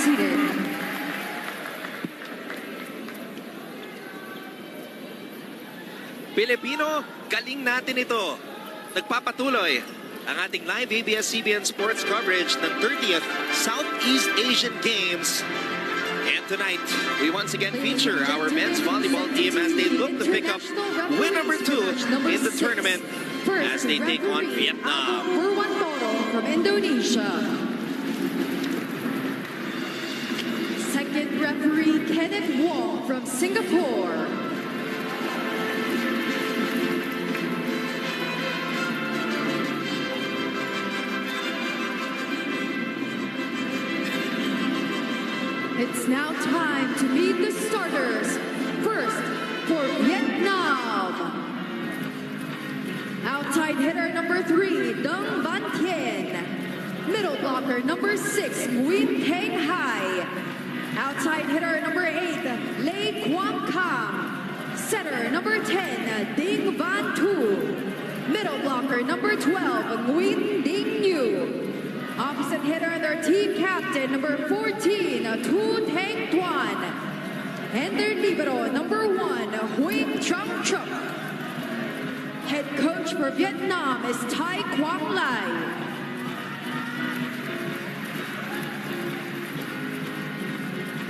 seated. Pilipino, galing natin ito. Nagpapatuloy ang ating live ABS-CBN Sports coverage ng 30th Southeast Asian Games. And tonight, we once again feature our men's volleyball team as they look to pick up win number 2 in the tournament as they take on Vietnam. For one photo from Indonesia. Second referee Kenneth Wong from Singapore. It's now time to meet the starters. First, for Vietnam. Outside hitter number 3, Dong Van Thien. Middle blocker number 6, Nguyen Thanh Hai. Outside hitter number 8, Lê Quang Cam. Setter number 10, Ding Van Tu. Middle blocker number 12, Nguyen Ding Nhu. Opposite hitter, their team captain, number 14, Tu Thanh Tuan. And their libero, number 1, Huỳnh Trăng Truc. Head coach for Vietnam is Tai Quang Lai.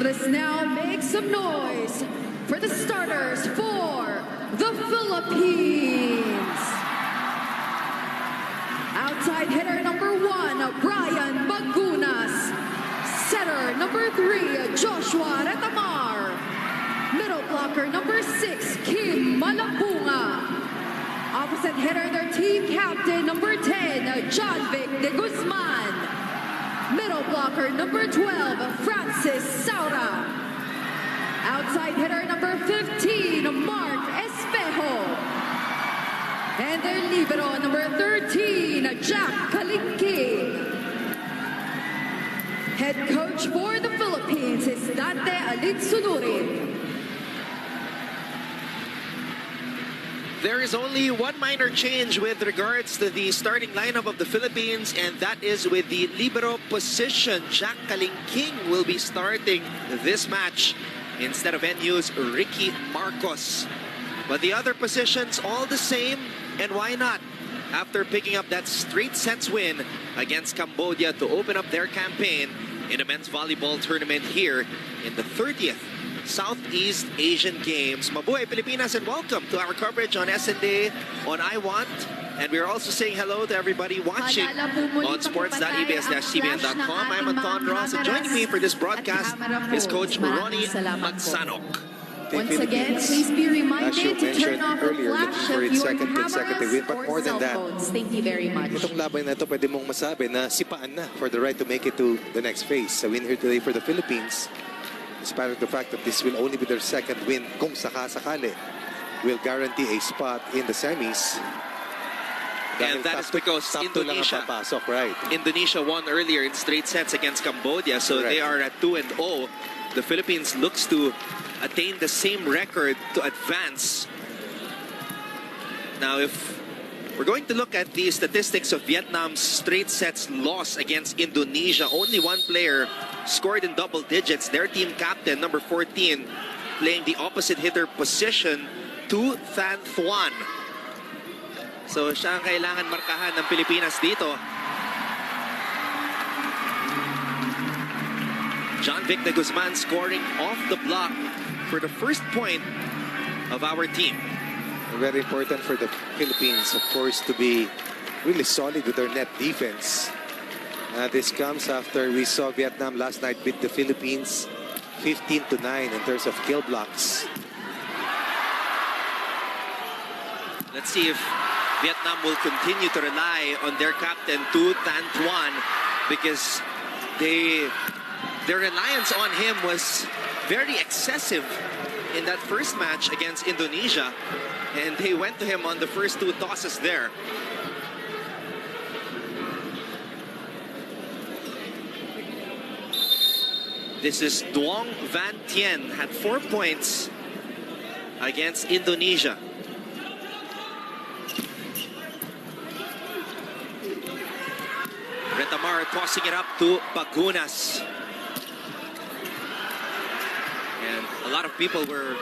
Let's now make some noise for the starters for the Philippines. Outside hitter number 1, Brian Magunas. Setter number 3, Joshua Retamar. Middle blocker number 6, Kim Malapunga. Opposite hitter, their team captain number 10, John Vic de Guzman. Middle blocker number 12, Francis Saura. Outside hitter number 15, Mark Espejo. And their libero, number 13, Jack Kalinki. Head coach for the Philippines is Dante Alinsunuri. There is only one minor change with regards to the starting lineup of the Philippines, and that is with the libero position. Jack Kalingking will be starting this match instead of NU's Ricky Marcos. But the other positions all the same. And why not? After picking up that straight sets win against Cambodia to open up their campaign in the men's volleyball tournament here in the 30th Southeast Asian Games. Mabuhay Pilipinas and welcome to our coverage on SND, on I Want. And we're also saying hello to everybody watching on sports.abs-cbn.com. I'm Anton Ross, and joining me for this broadcast is Coach Ronnie Magsanok. Once again, please be reminded to turn off the flash of your cameras or cell phones. Thank you very much. Itong laban na ito, pwede mong masabi na sipaan na for the right to make it to the next phase. A win here today for the Philippines, despite of the fact that this will only be their second win, kung sakasakali, will guarantee a spot in the semis. And that is because Indonesia won earlier in straight sets against Cambodia, so they are at 2-0. The Philippines looks to attain the same record to advance. Now, if we're going to look at the statistics of Vietnam's straight sets loss against Indonesia, only one player scored in double digits. Their team captain, number 14, playing the opposite hitter position, Tu Thanh Tuan. So siya ang kailangan markahan ng Pilipinas dito. John Vic de Guzman scoring off the block for the first point of our team. Very important for the Philippines, of course, to be really solid with their net defense. This comes after we saw Vietnam last night beat the Philippines 15-9 in terms of kill blocks. Let's see if Vietnam will continue to rely on their captain, Tu Thanh Tuan, because their reliance on him was very excessive in that first match against Indonesia, and they went to him on the first 2 tosses there. This is Duong Van Thien, had 4 points against Indonesia. Retamar tossing it up to Bagunas. And a lot of people were,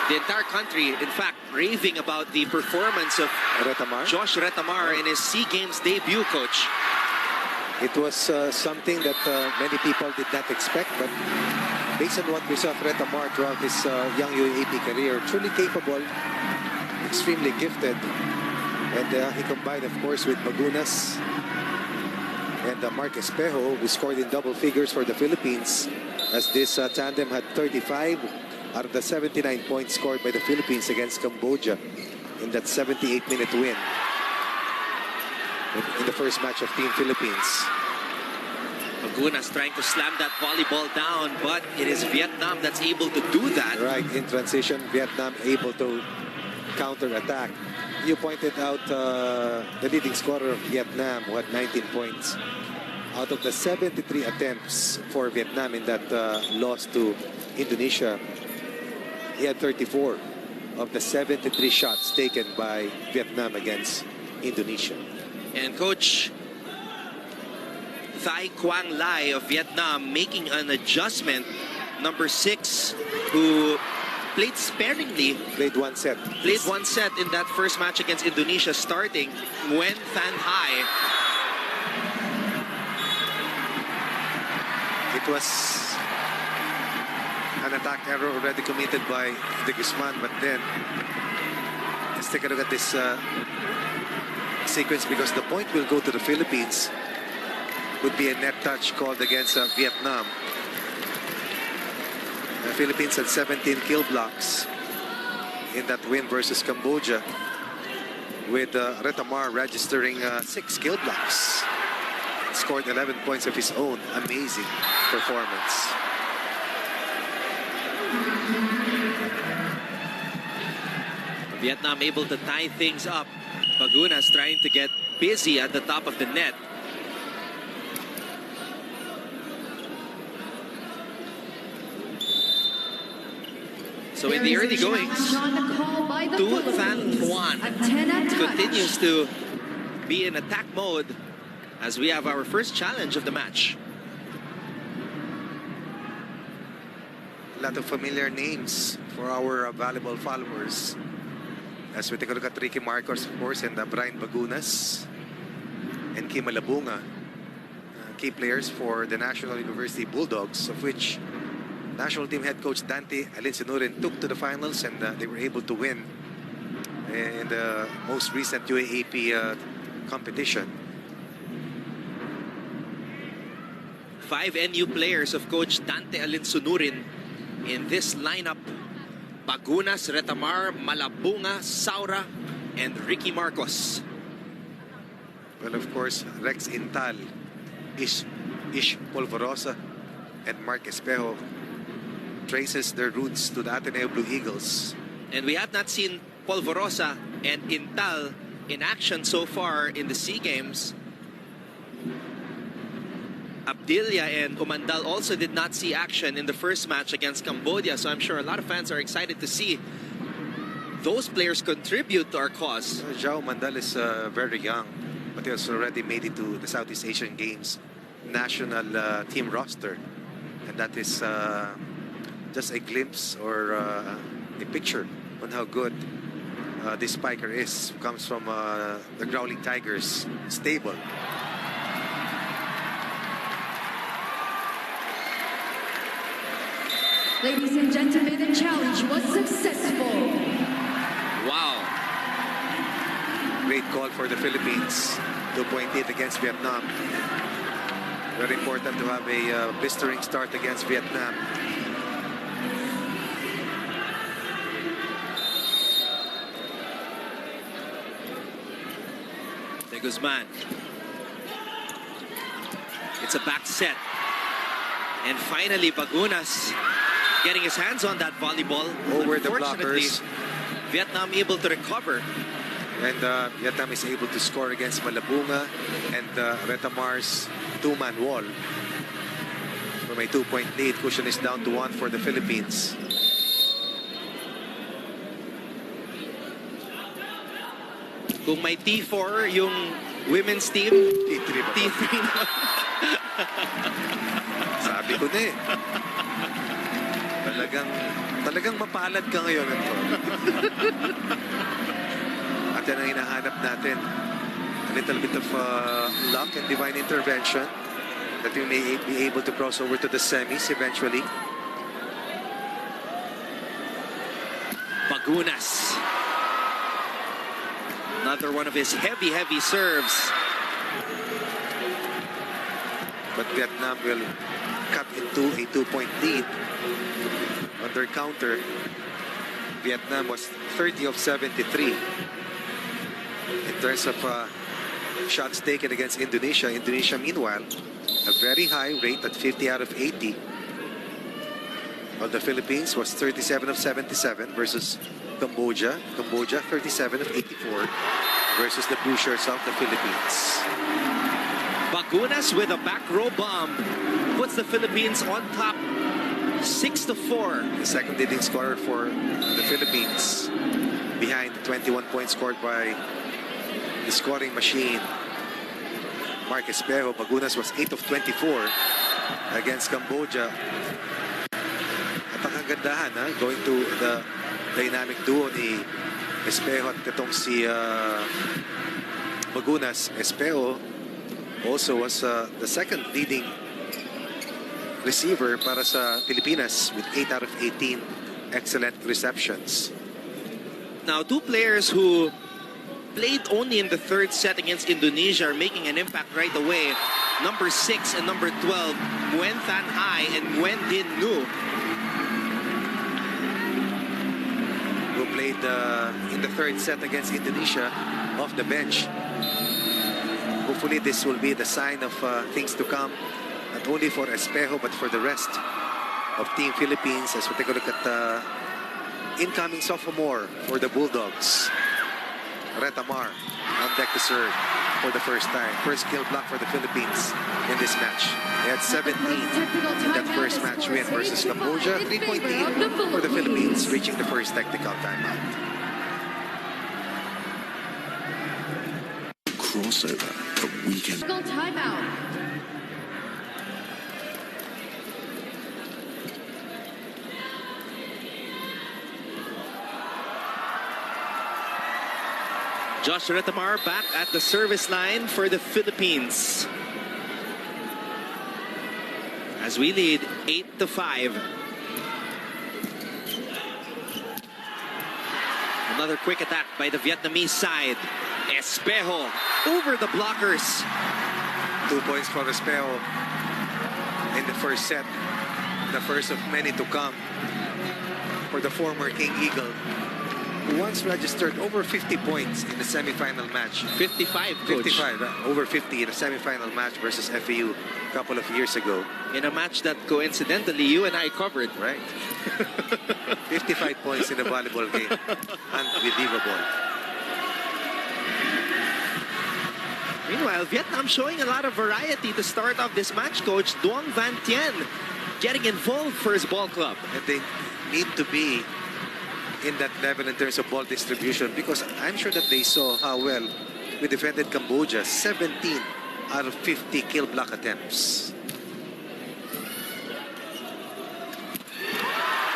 the entire country, in fact, raving about the performance of Retamar. Josh Retamar in his SEA Games debut, Coach. It was something that many people did not expect, but based on what we saw of Retamar throughout his young UAAP career, truly capable, extremely gifted. And he combined, of course, with Magunas and Mark Espejo, who scored in double figures for the Philippines, as this tandem had 35 out of the 79 points scored by the Philippines against Cambodia in that 78-minute win in the first match of Team Philippines. Magunas trying to slam that volleyball down, but it is Vietnam that's able to do that. Right, in transition, Vietnam able to counter-attack. You pointed out the leading scorer of Vietnam, who had 19 points. Out of the 73 attempts for Vietnam in that loss to Indonesia, he had 34 of the 73 shots taken by Vietnam against Indonesia. And Coach Thai Quang Lai of Vietnam making an adjustment. Number 6, who played sparingly. Played one set. Played one set in that first match against Indonesia, starting Nguyen Than Hai. It was an attack error already committed by De Guzman, but then let's take a look at this sequence, because the point will go to the Philippines. Would be a net touch called against Vietnam. The Philippines had 17 kill blocks in that win versus Cambodia, with Retamar registering 6 kill blocks. Scored 11 points of his own. Amazing performance. Vietnam able to tie things up. Magunas trying to get busy at the top of the net. So in the early goings, Tu Than Thuan continues to be in attack mode as we have our first challenge of the match. A lot of familiar names for our volleyball followers. As we take a look at Ricky Marcos, of course, and Brian Bagunas and Kim Malabunga, key players for the National University Bulldogs, of which national team head coach Dante Alinsinurin took to the finals, and they were able to win in the most recent UAAP competition. 5 NU players of coach Dante Alinsinurin in this lineup. Bagunas, Retamar, Malabunga, Saura, and Ricky Marcos. Well, of course, Rex Intal, Ish Polvorosa, and Mark Espejo traces their roots to the Ateneo Blue Eagles. And we have not seen Polvorosa and Intal in action so far in the SEA Games. Abdilia and Umandal also did not see action in the first match against Cambodia, so I'm sure a lot of fans are excited to see those players contribute to our cause. Zhao Mandal is very young, but he has already made it to the Southeast Asian Games national team roster. And that is just a glimpse or a picture on how good this spiker is. Comes from the Growling Tigers stable. Ladies and gentlemen, the challenge was successful. Wow. Great call for the Philippines. 2.8 against Vietnam. Very important to have a blistering start against Vietnam. De Guzman. It's a back set. And finally, Bagunas getting his hands on that volleyball. Over the Unfortunately, blockers. Vietnam able to recover. And Vietnam is able to score against Malabunga and Retamar's two-man wall. From a 2-point lead, cushion is down to 1 for the Philippines. Kung may T4 yung women's team, T3 ba? T3 Sabi ko na eh. Talagang mapalad ka ngayon, Anton. At yan ang hinahanap natin. A little bit of luck and divine intervention that we may be able to cross over to the semis eventually. Bagunas. Another one of his heavy serves. But Vietnam will cut into a 2-point lead on their counter. Vietnam was 30 of 73 in terms of shots taken against Indonesia. Indonesia, meanwhile, a very high rate at 50 out of 80. While the Philippines was 37 of 77 versus Cambodia. Cambodia, 37 of 84 versus the Blue Shirts of the Philippines. Bagunas with a back row bomb puts the Philippines on top 6-4. The second leading scorer for the Philippines, behind the 21 points scored by the scoring machine, Mark Espejo. Bagunas was 8 of 24 against Cambodia. At ang kagandahan, going to the dynamic duo ni Espejo at itong si Bagunas. Espejo also was the second leading receiver para sa Pilipinas with 8 out of 18 excellent receptions. Now, two players who played only in the third set against Indonesia are making an impact right away. Number 6 and number 12, Nguyen Than Hai and Nguyen Din Nu. Who played in the third set against Indonesia off the bench. Hopefully this will be the sign of things to come, not only for Espejo but for the rest of Team Philippines, as we take a look at the incoming sophomore for the Bulldogs, Retamar, on deck to serve for the first time. First kill block for the Philippines in this match. They had 17 in that first match win versus Cambodia. 3-point lead for the Philippines, reaching the first technical timeout. Crossover for weekend. Timeout. Josh Retamar back at the service line for the Philippines. As we lead 8-5. Another quick attack by the Vietnamese side. Espejo over the blockers. 2 points for Espejo in the first set. The first of many to come for the former King Eagle, who once registered over 50 points in the semifinal match. 55, coach. 55, over 50 in a semifinal match versus FAU a couple of years ago. In a match that coincidentally you and I covered. Right. 55 points in a volleyball game. Unbelievable. Meanwhile, Vietnam showing a lot of variety to start off this match, coach. Duong Van Tien getting involved for his ball club. And they need to be in that level in terms of ball distribution, because I'm sure that they saw how well we defended Cambodia. 17 out of 50 kill block attempts.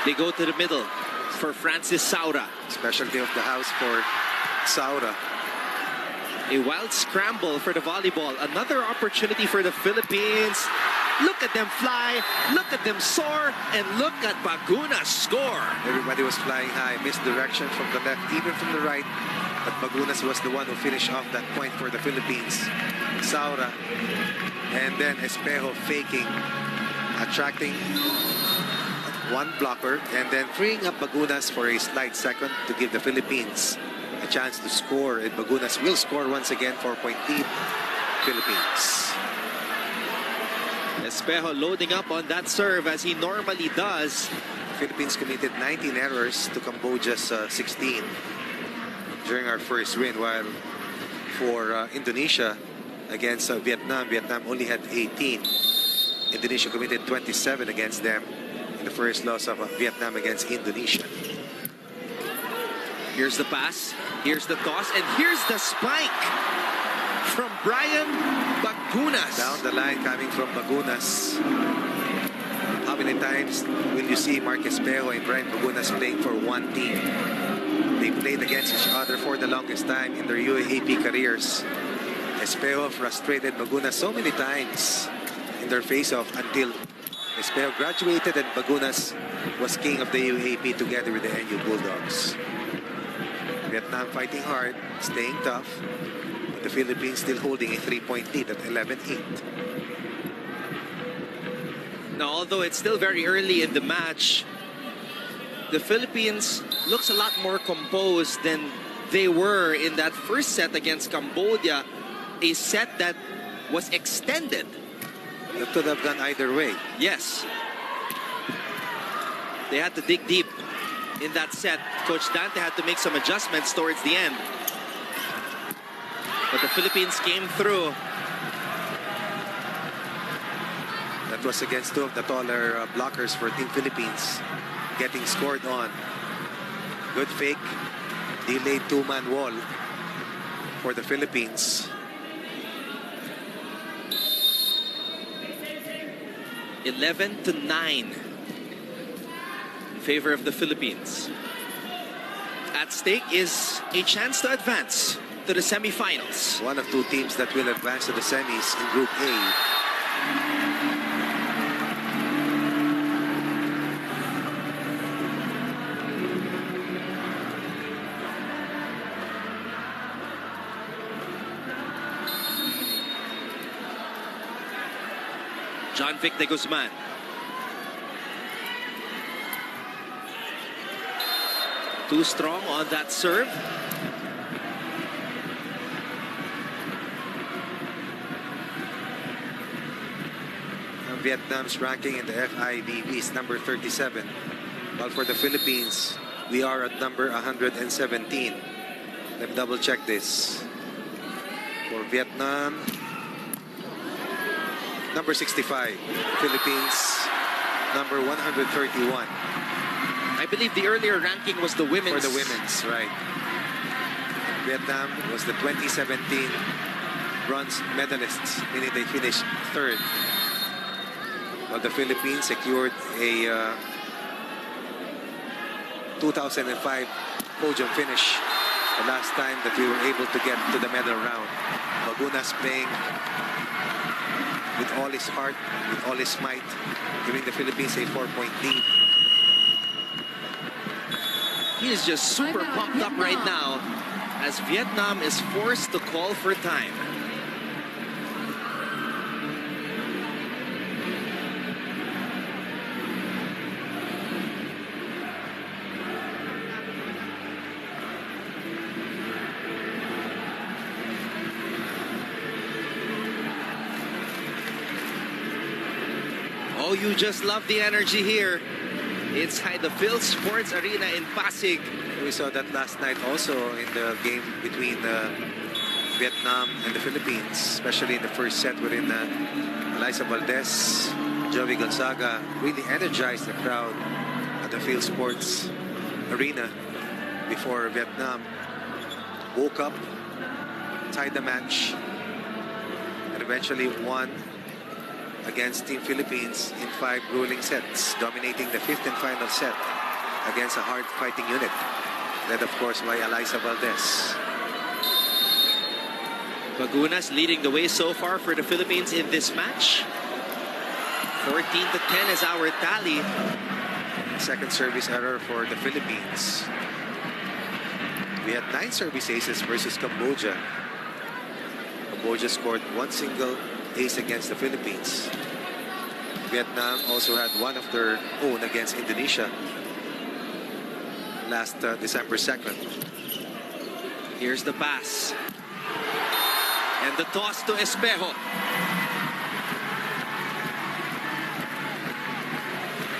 They go to the middle for Francis Saura. Specialty of the house for Saura. A wild scramble for the volleyball. Another opportunity for the Philippines. Look at them fly, look at them soar, and look at Baguna score. Everybody was flying high, misdirection from the left, even from the right. But Bagunas was the one who finished off that point for the Philippines. Saura, and then Espejo faking, attracting one blocker, and then freeing up Bagunas for a slight second to give the Philippines a chance to score. And Bagunas will score once again, 4-point lead, Philippines. Espejo loading up on that serve as he normally does. Philippines committed 19 errors to Cambodia's 16 during our first win, while for Indonesia against Vietnam, Vietnam only had 18. Indonesia committed 27 against them in the first loss of Vietnam against Indonesia. Here's the pass, here's the toss, and here's the spike from Brian Bagunas. Down the line coming from Bagunas. How many many times will you see Mark Espejo and Brian Bagunas playing for one team? They played against each other for the longest time in their UAAP careers. Espejo frustrated Bagunas so many times in their face-off until Espejo graduated and Bagunas was king of the UAAP together with the NU Bulldogs. Vietnam fighting hard, staying tough, but the Philippines still holding a 3-point lead at 11-8. Now, although it's still very early in the match, the Philippines looks a lot more composed than they were in that first set against Cambodia, a set that was extended. That could have gone either way. Yes. They had to dig deep in that set. Coach Dante had to make some adjustments towards the end. But the Philippines came through. That was against two of the taller blockers for Team Philippines, getting scored on. Good fake, delayed two-man wall for the Philippines. 11-9 in favor of the Philippines. At stake is a chance to advance to the semifinals. One of two teams that will advance to the semis in Group A. John Vic de Guzman. Too strong on that serve. Vietnam's ranking in the FIVB is number 37. While for the Philippines, we are at number 117. Let me double check this. For Vietnam, number 65. Philippines, number 131. I believe the earlier ranking was the women's. For the women's, right. Vietnam was the 2017 bronze medalists, meaning they finished third. While the Philippines secured a 2005 podium finish, the last time that we were able to get to the medal round. Bagunas playing with all his heart, with all his might, giving the Philippines a 4-point lead. He is just super pumped up right now as Vietnam is forced to call for time. Oh, you just love the energy here inside the Phil Sports Arena in Pasig. We saw that last night also in the game between Vietnam and the Philippines, especially in the first set wherein Eliza Valdez, Joey Gonzaga really energized the crowd at the Phil Sports Arena before Vietnam woke up, tied the match, and eventually won against Team Philippines in 5 grueling sets, dominating the 5th and final set against a hard-fighting unit, led of course by Eliza Valdez. Bagunas leading the way so far for the Philippines in this match. 14-10 is our tally. Second service error for the Philippines. We had 9 service aces versus Cambodia. Cambodia scored 1 single ace against the Philippines. Vietnam also had one of their own against Indonesia last December 2nd. Here's the pass. And the toss to Espejo.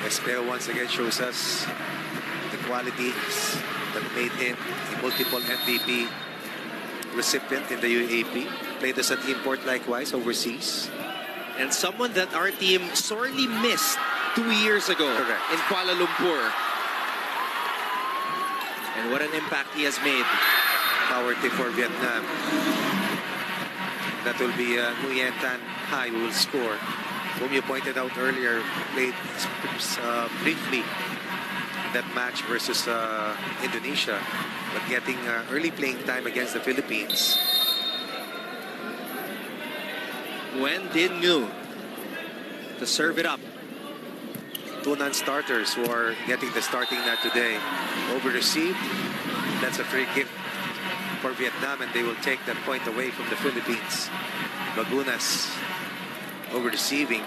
Espejo once again shows us the qualities that made him a multiple MVP recipient in the UAAP. Played as an import likewise overseas. And someone that our team sorely missed 2 years ago. Correct. In Kuala Lumpur. And what an impact he has made. Power tip for Vietnam. That will be Nguyen Tan Hai who will score. whom you pointed out earlier, played briefly in that match versus Indonesia, but getting early playing time against the Philippines. Wen Din Ngu to serve it up. Two non-starters who are getting the starting net today. Over received. That's a free kick for Vietnam, and they will take that point away from the Philippines. Bagunas over receiving.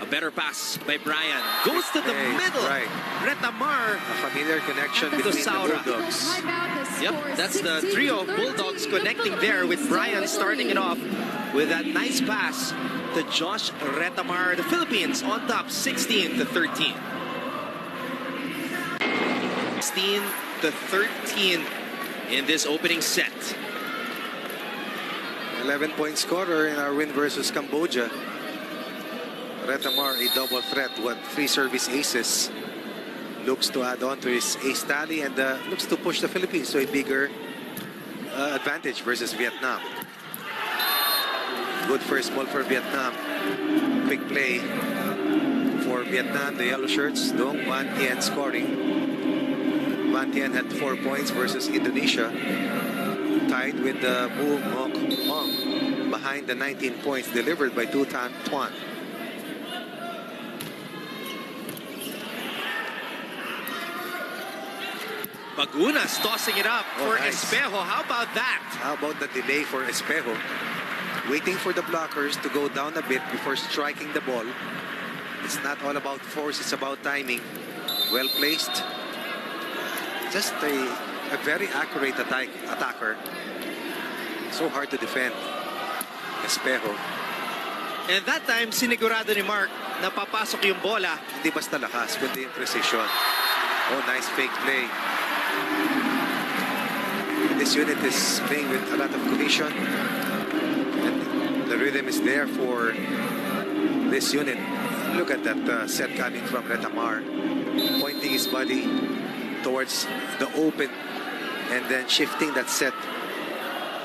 A better pass by Brian. Goes to the middle. Right. Retamar. A familiar connection At the between the Saura. Bulldogs. Timeout, the Yep, score that's the 16 trio of to 13 Bulldogs for connecting the there with Philippines Brian with the starting it lead. off with that nice pass to Josh Retamar. The Philippines on top 16 to 13. 16 to 13 in this opening set. 11-point scorer in our win versus Cambodia. Retamar, a double threat with 3 service aces. Looks to add on to his ace tally and looks to push the Philippines to a bigger advantage versus Vietnam. Good first ball for Vietnam. Quick play for Vietnam, the yellow shirts. Dong Van Tien scoring. Van Tien had 4 points versus Indonesia. Tied with the Mu Mok Ong behind the 19 points delivered by Tu Tan Tuan. Bagunas tossing it up Oh, for nice. Espejo. How about that? How about the delay for Espejo? Waiting for the blockers to go down a bit before striking the ball. It's not all about force, it's about timing. Well placed. Just a very accurate attacker. So hard to defend. Espejo. And that time, sinigurado ni Mark na papasok yung bola. Hindi basta lakas, kundi yung precision. Oh, nice fake play. This unit is playing with a lot of cohesion. And the rhythm is there for this unit. Look at that set coming from Retamar. Pointing his body towards the open and then shifting that set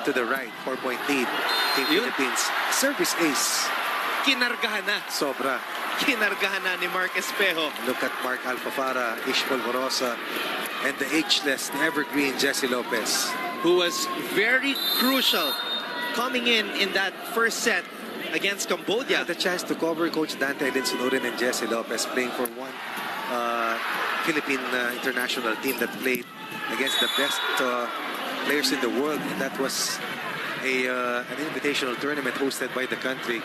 to the right. 4-point lead. Team Yun. Philippines. Service ace. Kinargahan na. Sobra. Kinargahan na ni Mark Espejo. Look at Mark Alfafara, Ishmael Morosa, and the ageless, the evergreen Jesse Lopez. Who was very crucial coming in that first set against Cambodia. Had the chance to cover Coach Dante Linsunurin and Jesse Lopez playing for one Philippine international team that played against the best players in the world. And that was an invitational tournament hosted by the country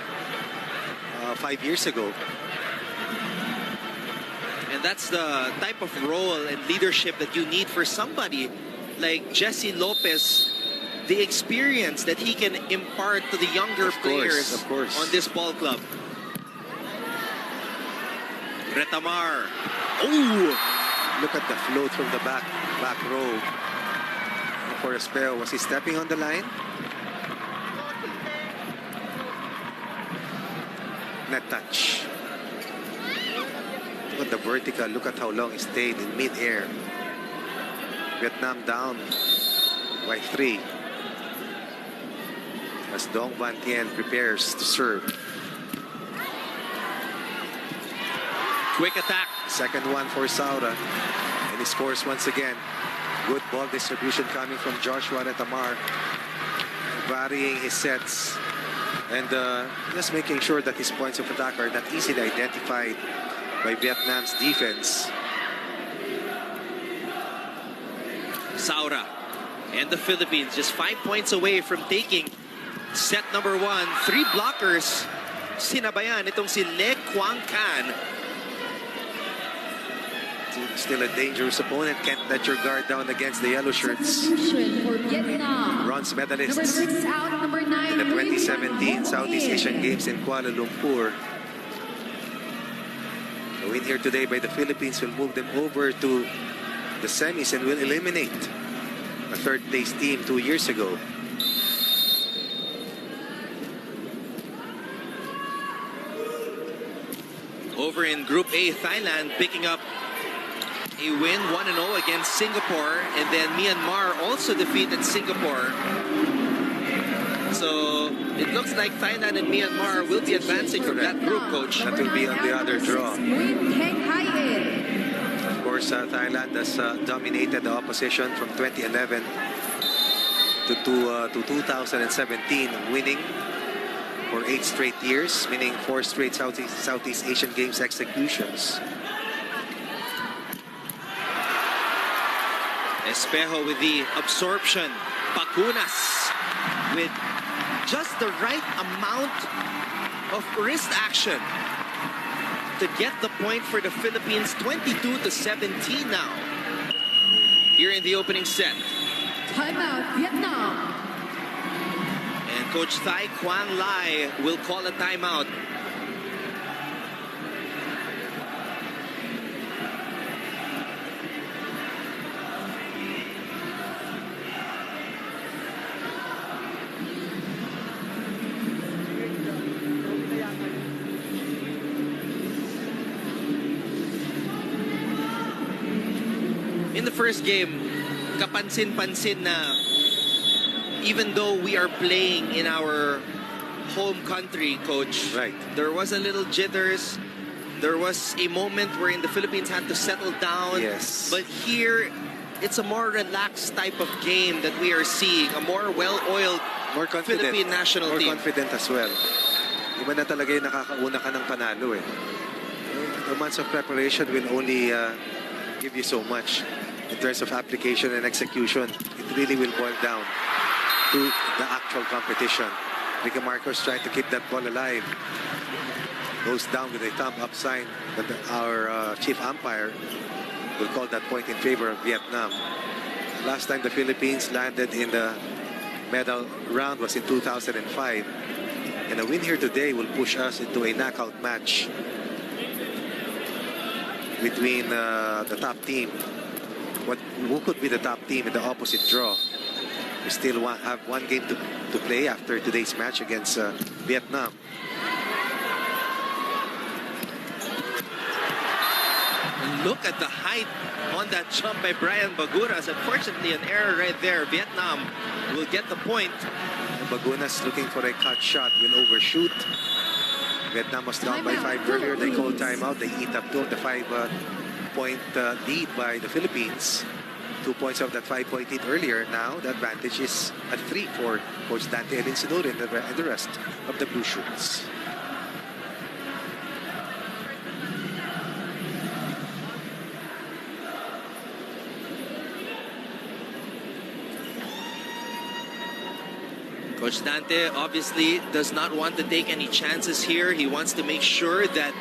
5 years ago. And that's the type of role and leadership that you need for somebody like Jesse Lopez. The experience that he can impart to the younger players of course. on this ball club. Retamar. Oh! Look at the float from the back row. For Espejo, was he stepping on the line? Net touch. Look at the vertical. Look at how long he stayed in mid-air. Vietnam down by 3. As Dong Van Tien prepares to serve. Quick attack. Second one for Saura. And he scores once again. Good ball distribution coming from Joshua Retamar. Varying his sets. And just making sure that his points of attack are not easily identified by Vietnam's defense. Saura and the Philippines just 5 points away from taking set number 1. 3 blockers. Sinabayan itong si Le Quang Can. Still a dangerous opponent. Can't let your guard down against the yellow shirts. Substitution for Vietnam. Bronze Number medalists 6 out, number 9. in the 2017 Southeast Asian Games in Kuala Lumpur. A win here today by the Philippines will move them over to the semis and will eliminate a third-place team 2 years ago. over in Group A, Thailand picking up a win 1-0 against Singapore, and then Myanmar also defeated Singapore. So it looks like Thailand and Myanmar will be advancing from that group, Coach. That will be on the other draw. Of course, Thailand has dominated the opposition from 2011 to 2017, winning for 8 straight years, winning 4 straight Southeast Asian Games executions. Espejo with the absorption. Bacunas with just the right amount of wrist action to get the point for the Philippines. 22-17 now here in the opening set. Timeout, Vietnam. And Coach Thai Quan Lai will call a timeout. In the first game, kapansin-pansin na even though we are playing in our home country, Coach, right, there was a little jitters. There was a moment wherein the Philippines had to settle down. Yes. But here, it's a more relaxed type of game that we are seeing. A more well-oiled Philippine national team. More confident as well. Iba na talaga yung nakakauna ka ng panalo eh. The months of preparation will only give you so much in terms of application and execution. It really will boil down to the actual competition. Ricky Marcos trying to keep that ball alive. Goes down with a thumb up sign, but our chief umpire will call that point in favor of Vietnam. Last time the Philippines landed in the medal round was in 2005. And a win here today will push us into a knockout match between the top team. Who could be the top team in the opposite draw? We still have one game to play after today's match against Vietnam. Look at the height on that jump by Brian Baguras. Unfortunately, an error right there. Vietnam will get the point. Bagunas looking for a cut shot, will overshoot. Vietnam was down by 5 earlier. They called timeout. They eat up 2 of the 5-point lead by the Philippines. 2 points of that 5-point lead earlier. Now the advantage is at 3 for Coach Dante Elinsinor and the rest of the Blue Shoots. Coach Dante obviously does not want to take any chances here. He wants to make sure that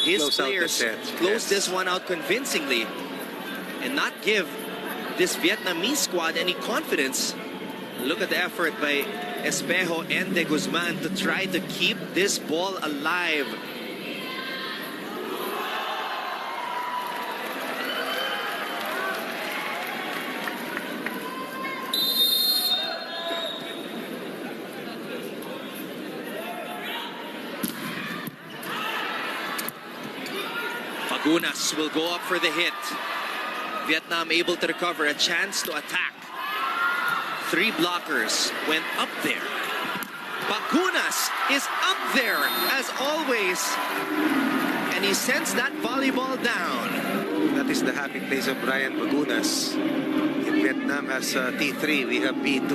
his players close this one out convincingly and not give this Vietnamese squad any confidence. Look at the effort by Espejo and De Guzman to try to keep this ball alive. Bagunas will go up for the hit. Vietnam able to recover, a chance to attack. 3 blockers went up there. Bagunas is up there as always. And he sends that volleyball down. That is the happy place of Brian Bagunas. If Vietnam has T3, we have B2.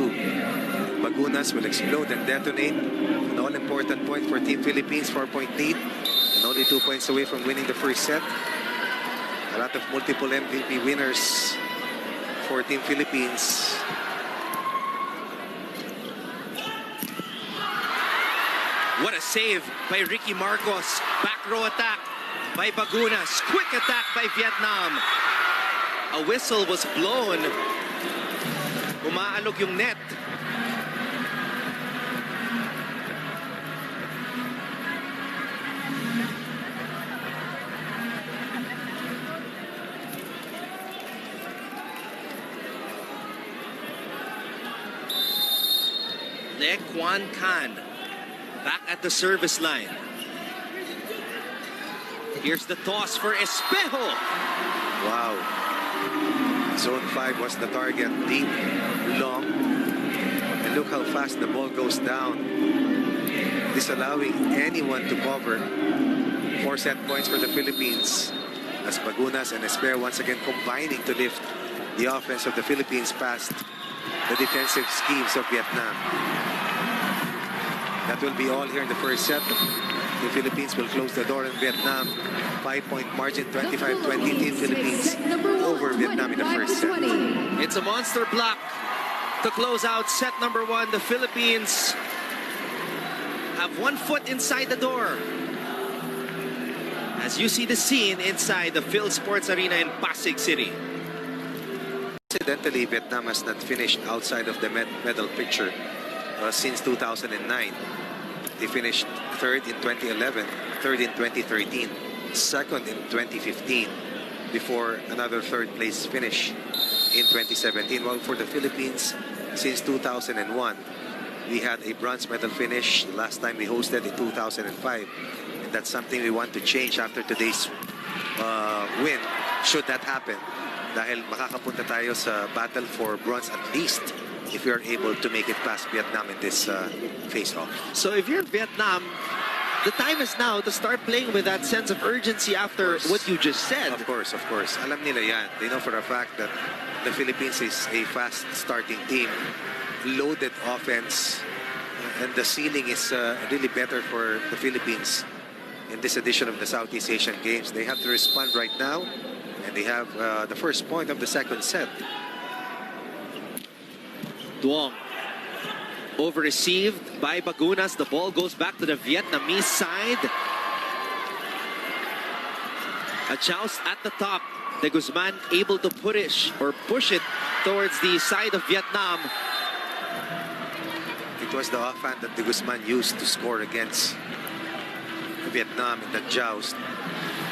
Bagunas will explode and detonate. An all-important point for Team Philippines, 4-point lead. And only 2 points away from winning the first set. A lot of multiple MVP winners for Team Philippines. What a save by Ricky Marcos. Back row attack by Bagunas. Quick attack by Vietnam. A whistle was blown. Umaalog yung net. Le Quan Can back at the service line. Here's the toss for Espejo. Wow. Zone 5 was the target. Deep, long. And look how fast the ball goes down. Disallowing anyone to cover. 4 set points for the Philippines. As Bagunas and Espejo once again combining to lift the offense of the Philippines past the defensive schemes of Vietnam. That will be all here in the first set. The Philippines will close the door in Vietnam. 5-point margin, 25-20 in Philippines over Vietnam in the first set. It's a monster block to close out set number 1. The Philippines have 1 foot inside the door. As you see the scene inside the Phil Sports Arena in Pasig City. Incidentally, Vietnam has not finished outside of the medal picture since 2009. They finished 3rd in 2011, 3rd in 2013, 2nd in 2015, before another 3rd place finish in 2017. Well, for the Philippines, since 2001, we had a bronze medal finish. The last time we hosted in 2005. And that's something we want to change after today's win, should that happen. Dahil makakapunta tayo sa battle for bronze at least if we are able to make it past Vietnam in this face-off. So if you're Vietnam, the time is now to start playing with that sense of urgency after what you just said. Of course, of course. Alam nila yan. They know for a fact that the Philippines is a fast starting team, loaded offense, and the ceiling is really better for the Philippines in this edition of the Southeast Asian Games. They have to respond right now, and they have the first point of the second set. Duong over-received by Bagunas. The ball goes back to the Vietnamese side. A joust at the top. De Guzman able to push it towards the side of Vietnam. It was the offhand that De Guzman used to score against Vietnam in that joust.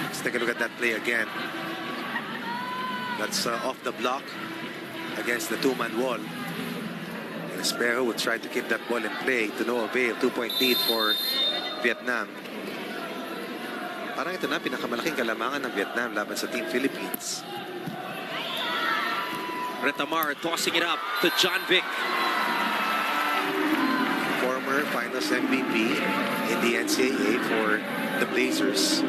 Let's take a look at that play again. That's off the block against the two-man wall. And Espejo would try to keep that ball in play to no avail. 2-point lead for Vietnam. Parang ito na pinakamalaking kalamangan ng Vietnam laban sa Team Philippines. Retamar tossing it up to John Vic. Former finals MVP in the NCAA for the Blazers.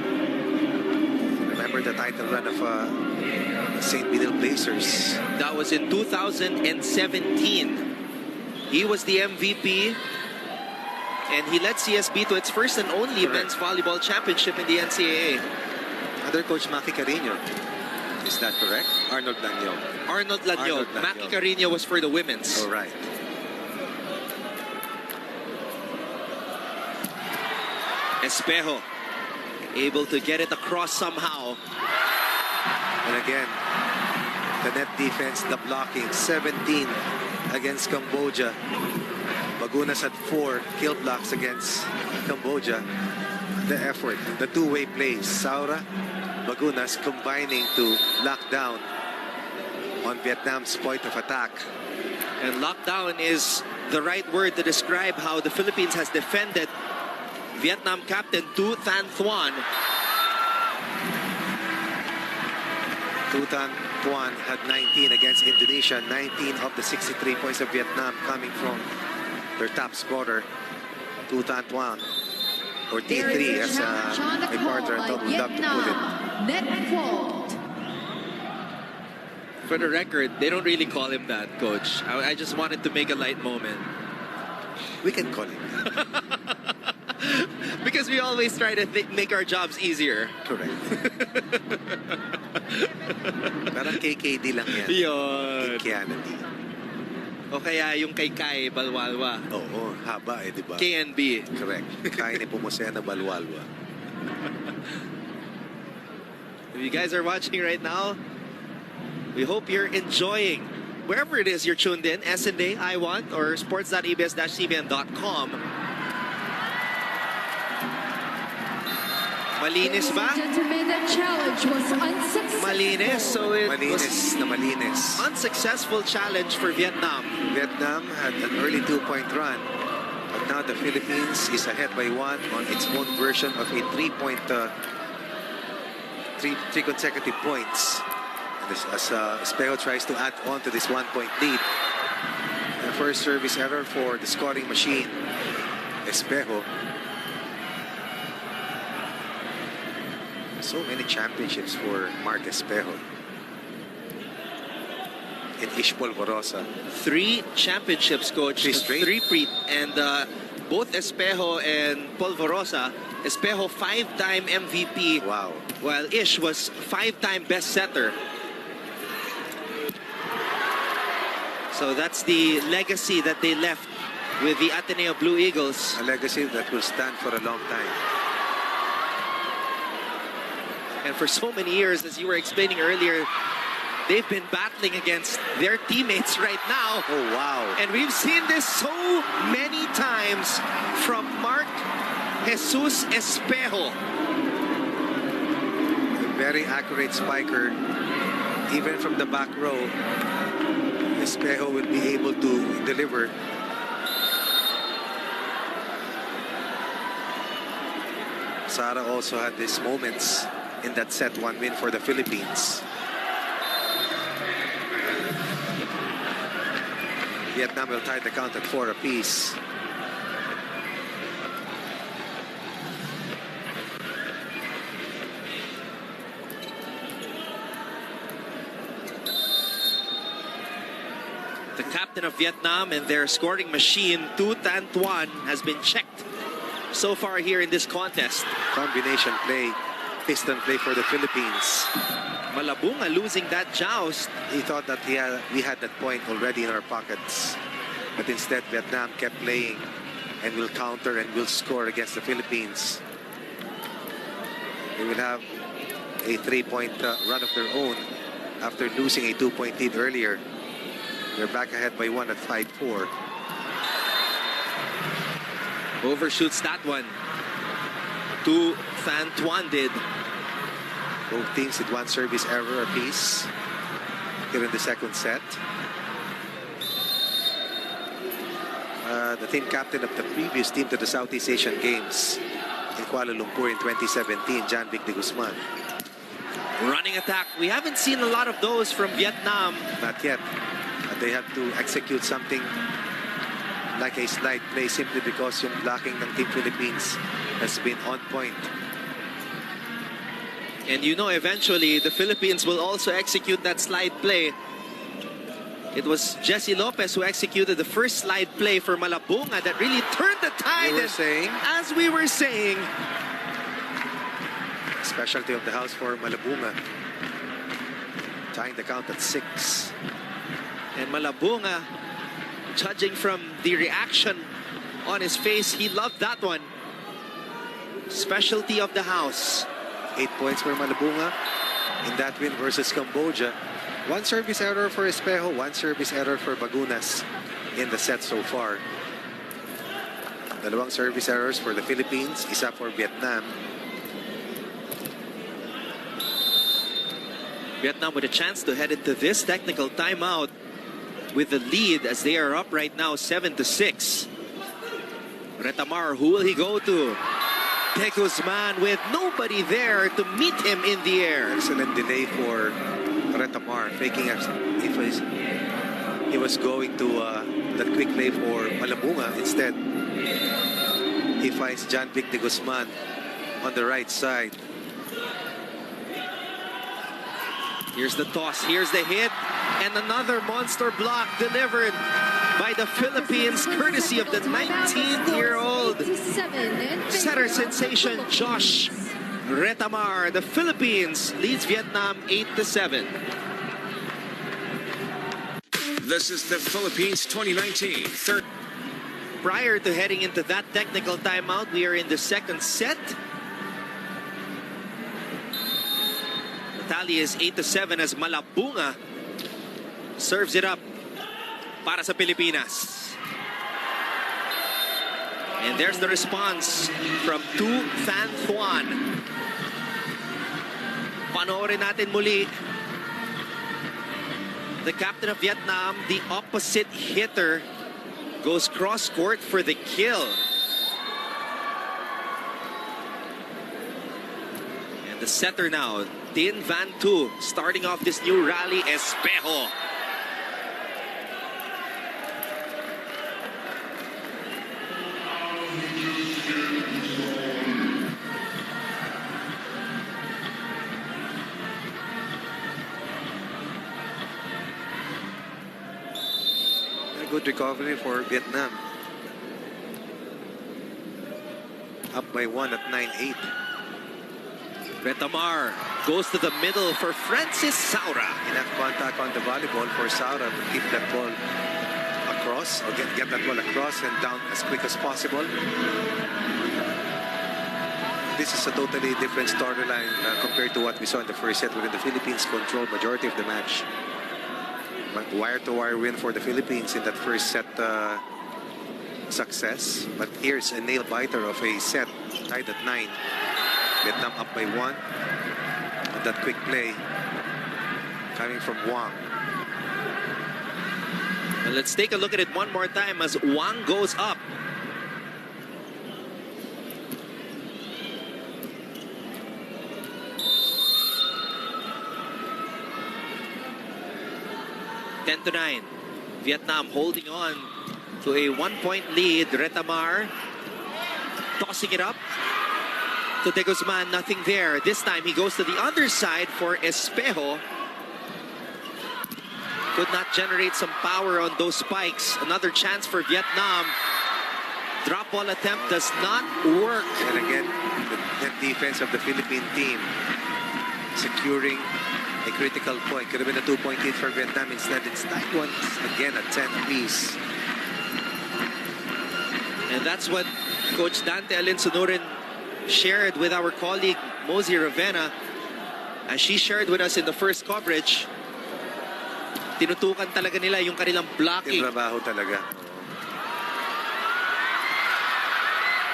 Remember the title run of St. Benil Blazers. That was in 2017. He was the MVP. And he led CSB to its first and only men's volleyball championship in the NCAA. Under Coach Maki Carino. Is that correct? Arnold Lanyo. Arnold Lanyo. Maki Carino was for the women's. All right. Espejo able to get it across somehow. And again, the net defense, the blocking, 17 against Cambodia. Bagunas had 4 kill blocks against Cambodia. The effort, the two-way plays. Saura, Bagunas combining to lock down on Vietnam's point of attack. And lockdown is the right word to describe how the Philippines has defended Vietnam captain Tu Thanh Thuan. Tu Thanh Thuan had 19 against Indonesia. 19 of the 63 points of Vietnam coming from their top scorer, Tu Thanh Thuan, or T3 as a partner would love to put it. Net fault. For the record, they don't really call him that, Coach. I just wanted to make a light moment. We can call him that. Because we always try to make our jobs easier. Correct. Parang KKD lang yan. Yun. Kikianity. O kaya yung kay Kai Balwalwa. Oo, haba eh, di ba? KNB. Correct. Kaya ni Pumusena Balwalwa. If you guys are watching right now, we hope you're enjoying wherever it is you're tuned in, SNA, I1, or sports.abs-cbn.com. Malinis ba? Gentlemen, the challenge was unsuccessful. Malinis. So it Malinis na malinis. unsuccessful challenge for Vietnam. Vietnam had an early 2-point run. But now the Philippines is ahead by 1 on its own version of a 3-point three consecutive points. And this, as Espejo tries to add on to this 1-point lead. The first service error for the scoring machine, Espejo. So many championships for Mark Espejo. In Ish Polvorosa. 3 championships, coach. Three straight. Three-peat. And both Espejo and Polvorosa, Espejo 5-time MVP. Wow. While Ish was 5-time best setter. So that's the legacy that they left with the Ateneo Blue Eagles. A legacy that will stand for a long time. And for so many years, as you were explaining earlier, they've been battling against their teammates right now. Oh, wow. And we've seen this so many times from Mark Jesus Espejo. A very accurate spiker. Even from the back row, Espejo will be able to deliver. Sara also had these moments in that set 1 win for the Philippines. Vietnam will tie the count at 4 apiece. The captain of Vietnam and their scoring machine, Tu Tan Tuan, has been checked so far here in this contest. Combination play, piston play for the Philippines. Malabunga losing that joust. He thought that we had that point already in our pockets. But instead, Vietnam kept playing and will counter and will score against the Philippines. They will have a 3-point run of their own after losing a 2-point lead earlier. They're back ahead by 1 at 5-4. Overshoots that one. Tu Tan Tuan did. Both teams did 1 service error apiece here in the second set. The team captain of the previous team to the Southeast Asian Games in Kuala Lumpur in 2017, Jan Vic de Guzman. Running attack. We haven't seen a lot of those from Vietnam. Not yet. They have to execute something like a slide play simply because yung blocking ng Team Philippines has been on point. And you know, eventually, the Philippines will also execute that slide play. It was Jesse Lopez who executed the first slide play for Malabunga that really turned the tide. As we were saying, specialty of the house for Malabunga. Tying the count at 6. And Malabunga, judging from the reaction on his face, he loved that one. Specialty of the house. 8 points for Malabunga in that win versus Cambodia. 1 service error for Espejo, 1 service error for Bagunas in the set so far. Dalawang service errors for the Philippines, isa for Vietnam. Vietnam with a chance to head into this technical timeout with the lead as they are up right now 7-6. Retamar, who will he go to? De Guzman with nobody there to meet him in the air. Excellent delay for Retamar, faking as if he was going to that quick play for Malabunga. Instead, he finds Jan Vic de Guzman on the right side. Here's the toss, here's the hit, and another monster block delivered by the Philippines, courtesy of the 19-year-old setter sensation Josh Retamar. The Philippines leads Vietnam 8-7. This is the Philippines 2019 third. Prior to heading into that technical timeout, we are in the second set. The tally is 8-7 as Malabunga serves it up para sa Pilipinas. And there's the response from Tu Tan Tuan. Panoorin natin muli. The captain of Vietnam, the opposite hitter, goes cross-court for the kill. And The setter now, Tin Van Tu, starting off this new rally, Espejo. A good recovery for Vietnam. Up by 1 at 9-8. Retamar goes to the middle for Francis Saura. Enough contact on the volleyball for Saura to keep that ball across, or get that ball across and down as quick as possible. This is a totally different storyline compared to what we saw in the first set, wherein the Philippines controlled majority of the match. Wire-to-wire win for the Philippines in that first set success. But here's a nail-biter of a set tied at 9. Vietnam up by 1. And that quick play coming from Wang. Well, let's take a look at it one more time as Wang goes up. Ten to 9. Vietnam holding on to a 1-point lead. Retamar tossing it up to De Guzman, nothing there. This time he goes to the underside for Espejo. Could not generate some power on those spikes. Another chance for Vietnam. Drop ball attempt does not work. And again, the net defense of the Philippine team securing a critical point. Could have been a 2-point lead for Vietnam. Instead, it's tied once again at 10 apiece. And that's what Coach Dante Alinsunurin shared with our colleague Mosey Ravenna, as she shared with us in the first coverage. Tinutukan talaga nila yung kanilang blocking. Trabaho talaga.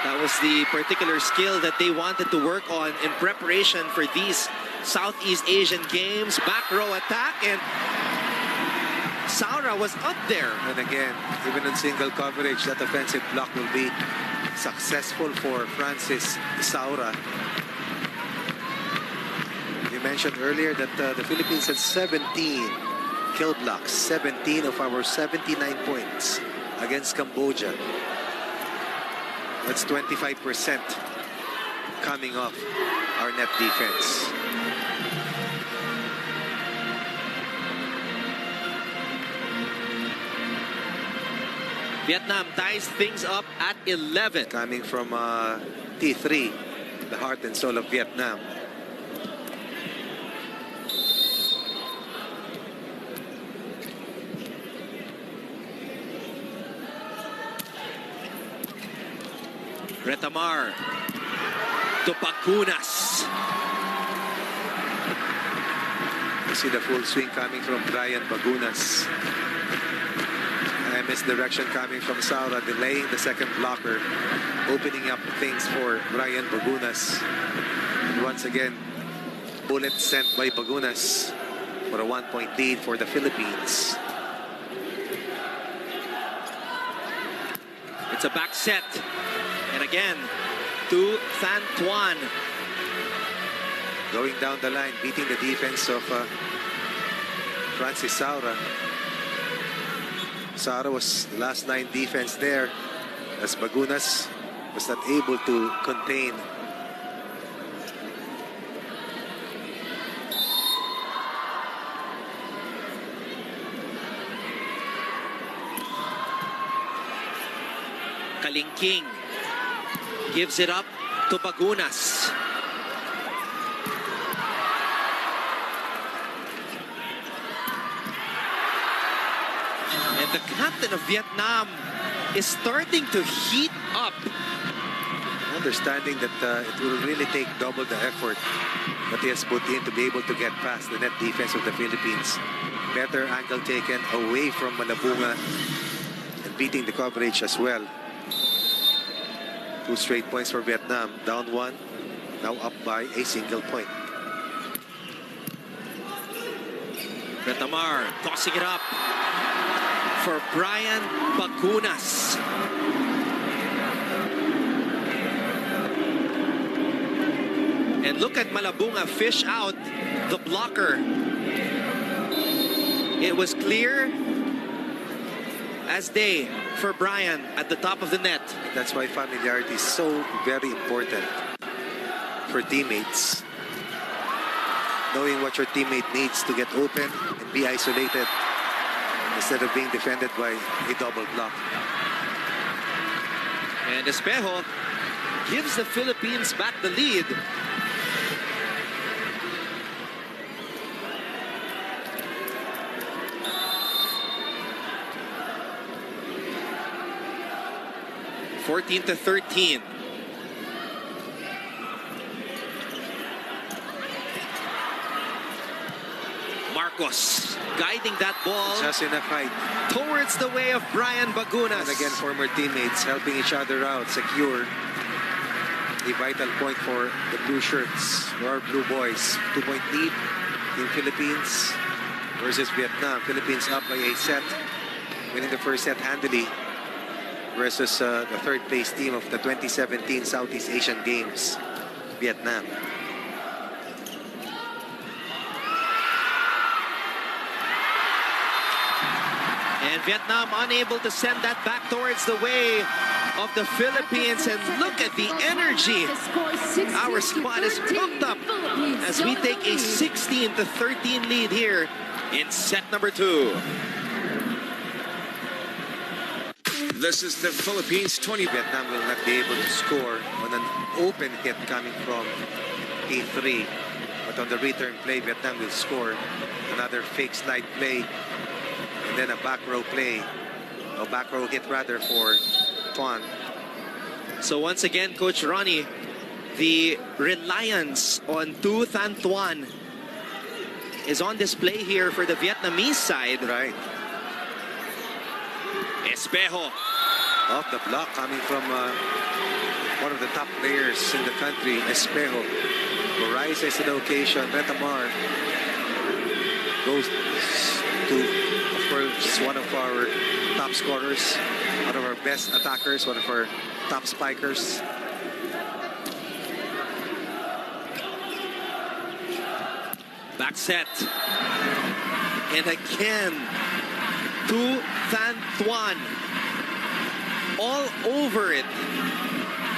That was the particular skill that they wanted to work on in preparation for these Southeast Asian games. Back row attack, and Saura was up there. And again, even in single coverage, that offensive block will be successful for Francis Saura. You mentioned earlier that the Philippines had 17 kill blocks, 17 of our 79 points against Cambodia. That's 25% coming off our net defense. Vietnam ties things up at 11. Coming from T3, the heart and soul of Vietnam. Retamar to Pacunas. You see the full swing coming from Brian Bagunas. Misdirection coming from Saura, delaying the second blocker, opening up things for Brian Bagunas. And once again, bullet sent by Bagunas for a 1-point lead for the Philippines. It's a back set. And again, to Than Tuan. Going down the line, beating the defense of Francis Saura. Saura was last 9 defense there, as Bagunas was not able to contain. Kalingking gives it up to Bagunas. And the captain of Vietnam is starting to heat up. Understanding that it will really take double the effort that he has put in to be able to get past the net defense of the Philippines. Better angle taken away from Malabunga and beating the coverage as well. 2 straight points for Vietnam. Down 1, now up by a single point. Retamar tossing it up for Brian Bacunas. And And look at Malabunga fish out the blocker. It was clear as day for Brian at the top of the net. That's why familiarity is so very important for teammates. Knowing what your teammate needs to get open and be isolated instead of being defended by a double block. And Espejo gives the Philippines back the lead. (14-13). Marcos guiding that ball Just enough height. towards the way of Brian Bagunas. And again, former teammates helping each other out, secure a vital point for the blue shirts, or blue boys. 2-point lead in Philippines versus Vietnam. Philippines up by a set, winning the first set handily versus the third place team of the 2017 Southeast Asian Games, Vietnam. And Vietnam unable to send that back towards the way of the Philippines. And look at the energy. Our squad is hooked up as we take a 16-13 lead here in set number 2. This is the Philippines 20. Vietnam will not be able to score on an open hit coming from A3. But on the return play, Vietnam will score another fake slide play. And then a back row play, a back row hit rather for Tuan. So once again, Coach Ronnie, the reliance on Tu Thanh Tuan is on display here for the Vietnamese side. Right. Espejo. Off the block coming from one of the top players in the country, Espejo, who rises to the occasion. Retamar goes to, of course, one of our top scorers, one of our best attackers, one of our top spikers. Back set. And again, Tu Thanh Tuan all over it.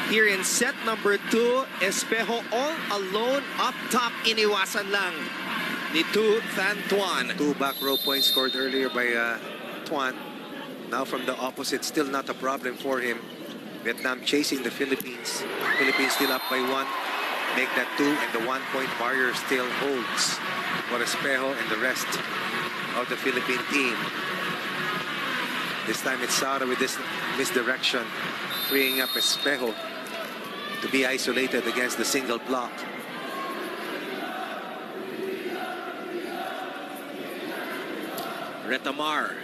Here in set number 2, Espejo all alone up top. Iniwasan lang ni Tu Thanh Tuan. 2 back row points scored earlier by Tuan. Now from the opposite, still not a problem for him. Vietnam chasing the Philippines. Philippines still up by 1. Make that 2, and the 1-point barrier still holds for Espejo and the rest of the Philippine team. This time it's Sara with this misdirection, freeing up Espejo to be isolated against the single block. Retamar.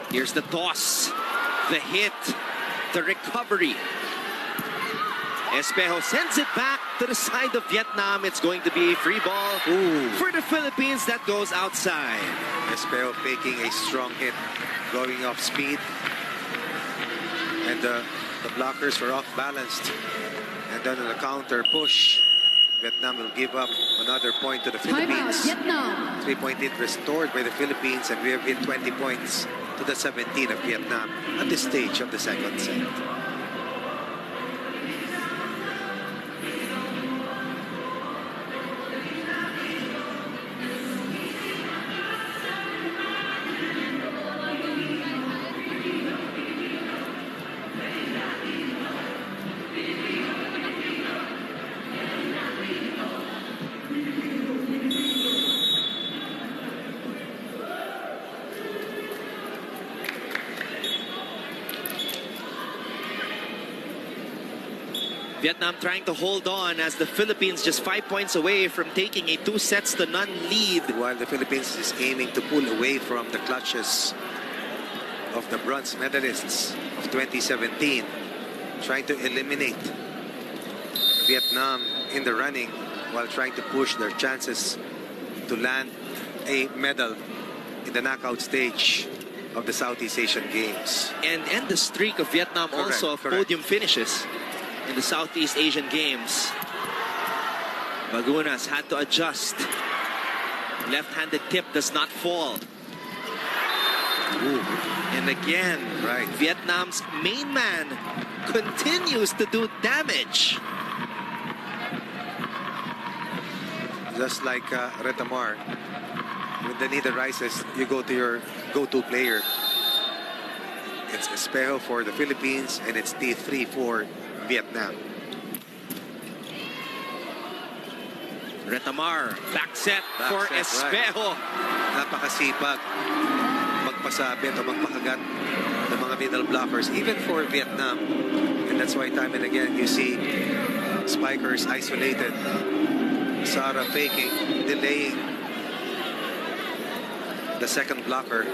Here's the toss, the hit, the recovery. Espejo sends it back to the side of Vietnam. It's going to be a free ball for the Philippines that goes outside. Espejo faking a strong hit, going off speed. And the blockers were off balanced. And then on the counter push, Vietnam will give up another point to the Philippines. 3-point lead restored by the Philippines, and we have hit 20 points to the 17 of Vietnam at this stage of the second set. Vietnam trying to hold on as the Philippines just 5 points away from taking a 2-0 lead. While the Philippines is aiming to pull away from the clutches of the bronze medalists of 2017, trying to eliminate Vietnam in the running while trying to push their chances to land a medal in the knockout stage of the Southeast Asian Games. And end the streak of Vietnam also of podium finishes in the Southeast Asian Games. Bagunas had to adjust. Left-handed tip does not fall. Ooh. And again, Right. Vietnam's main man continues to do damage. Just like Retamar, when the need arises, you go to your go-to player. It's Espejo for the Philippines, and it's T3 for Vietnam. Retamar, back set for Back set, right. Espejo. Napakasipag magpasabit o magpakagat ng mga middle blockers, even for Vietnam. And that's why time and again you see spikers isolated. Sara faking, delaying the second blocker.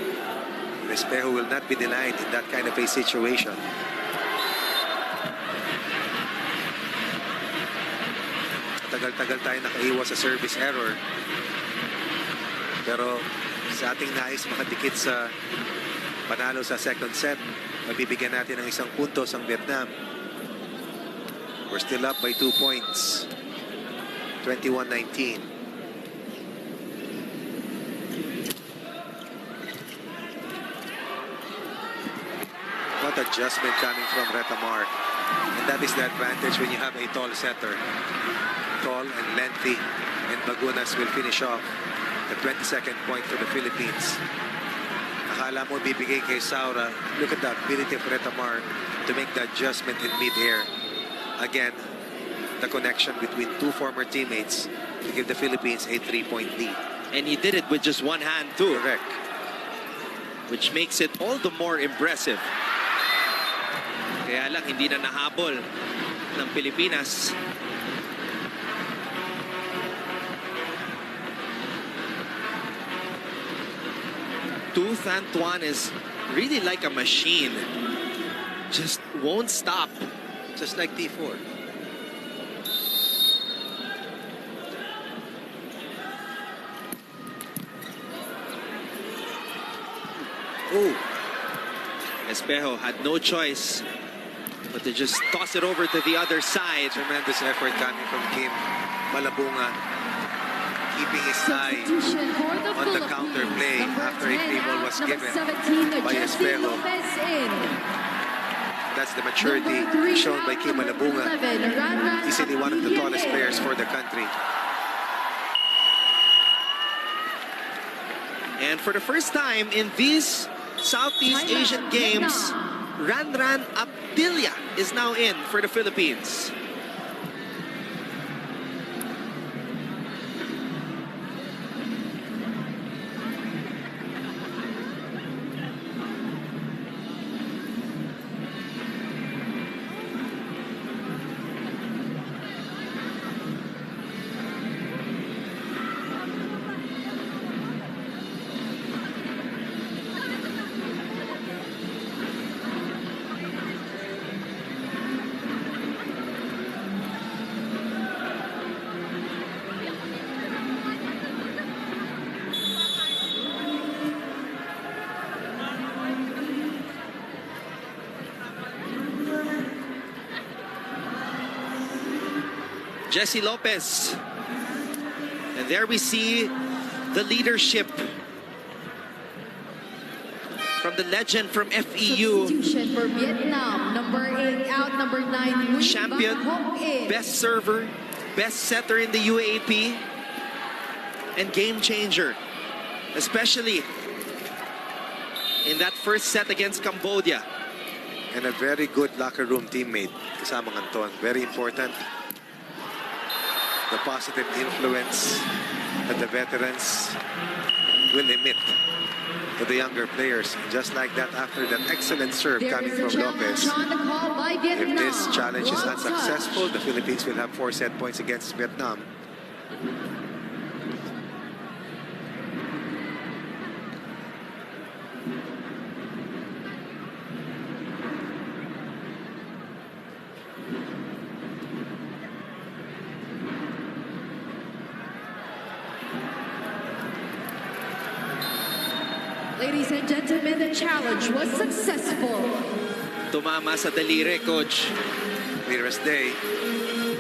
Espejo will not be denied in that kind of a situation. Tagal-tagal tayo nakaiwas sa service error. Pero sa ating nais makadikit sa panalo sa second set, mabibigyan natin ng isang puntos ang Vietnam. We're still up by 2 points. 21-19. What adjustment coming from Retamar. And that is the advantage when you have a tall setter. Tall and lengthy. And Bagunas will finish off the 22nd point for the Philippines. Akala mo bibigay kay Saura. Look at the ability of Retamar to make the adjustment in mid-air. Again, the connection between two former teammates to give the Philippines a 3-point lead. And he did it with just one hand too. Correct. Which makes it all the more impressive. Kaya lang hindi na nahabol ng Pilipinas. Tooth Antoine is really like a machine. Just won't stop. Just like T4. Oh, Espejo had no choice but to just toss it over to the other side. tremendous effort coming from Kim Malabunga, keeping his eye Substitution for on the counter play Number after a 10 free ball out, was number given 17, by Jesse Espejo. Lopez in. That's the maturity Number 3 shown by out, Kim number Malabunga. 11, Ranran Easily one of the tallest Abdiel. players for the country. And for the first time in these Southeast Thailand, Asian Games, Vietnam. Ranran Abdilia is now in for the Philippines. Jesse Lopez. And there we see the leadership from the legend from FEU. Substitution for Vietnam. Number 8 out, number 9, Nguyen Champion, Van Hoc in. best server, best setter in the UAP, and game changer, especially in that first set against Cambodia. And a very good locker room teammate, kasamang Anton. Very important. The positive influence that the veterans will emit to the younger players. Just like that, after that excellent serve There coming is a from challenge Lopez. on the call by If Vietnam. this challenge is One unsuccessful, touch. the Philippines will have 4 set points against Vietnam. Ladies and gentlemen, the challenge was successful. Tumama sa daliri, coach. Clear as day.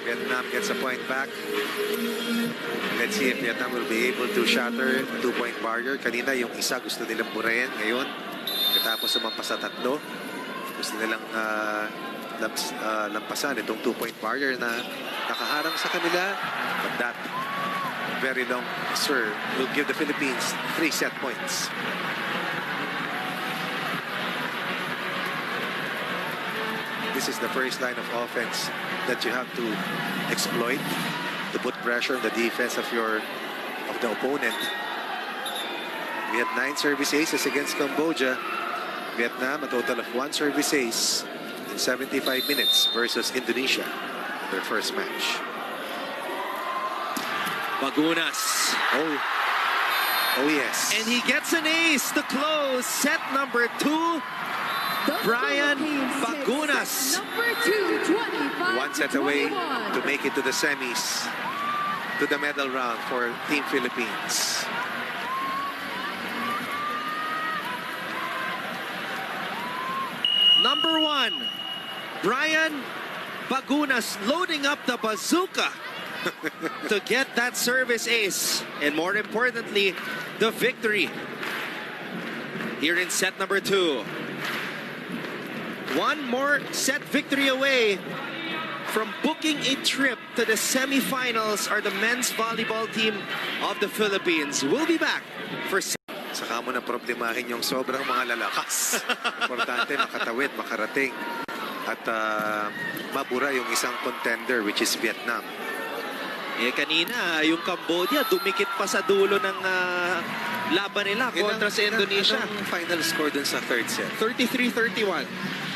Vietnam gets a point back. Let's see if Vietnam will be able to shatter the 2-point barrier. Kanina yung isa gusto nilang burahin. Ngayon, katapos sumampas sa tatlo, gusto nilang lampasan itong 2-point barrier na nakaharang sa kanila. But that very long serve will give the Philippines 3 set points. This is the first line of offense that you have to exploit to put pressure on the defense of the opponent. We had 9 service aces against Cambodia. Vietnam a total of 1 service ace in 75 minutes versus Indonesia, their first match. Bagunas. Oh yes. And he gets an ace to close set number 2. The Brian Philippines Bagunas. takes number 2, 25 1 set to away 21. to make it to the semis, to the medal round for Team Philippines. Number 1, Brian Bagunas loading up the bazooka to get that service ace. And more importantly, the victory here in set number 2. One more set victory away from booking a trip to the semifinals are the men's volleyball team of the Philippines. We'll be back for Saka mo na problemahin yung sobrang mga lalakas. Importante makatawid, makarating. At mabura yung isang contender which is Vietnam. kanina, yung Cambodia, dumikit pa sa dulo ng laban nila kontra sa Indonesia. Ang final score dun sa third set. 33-31.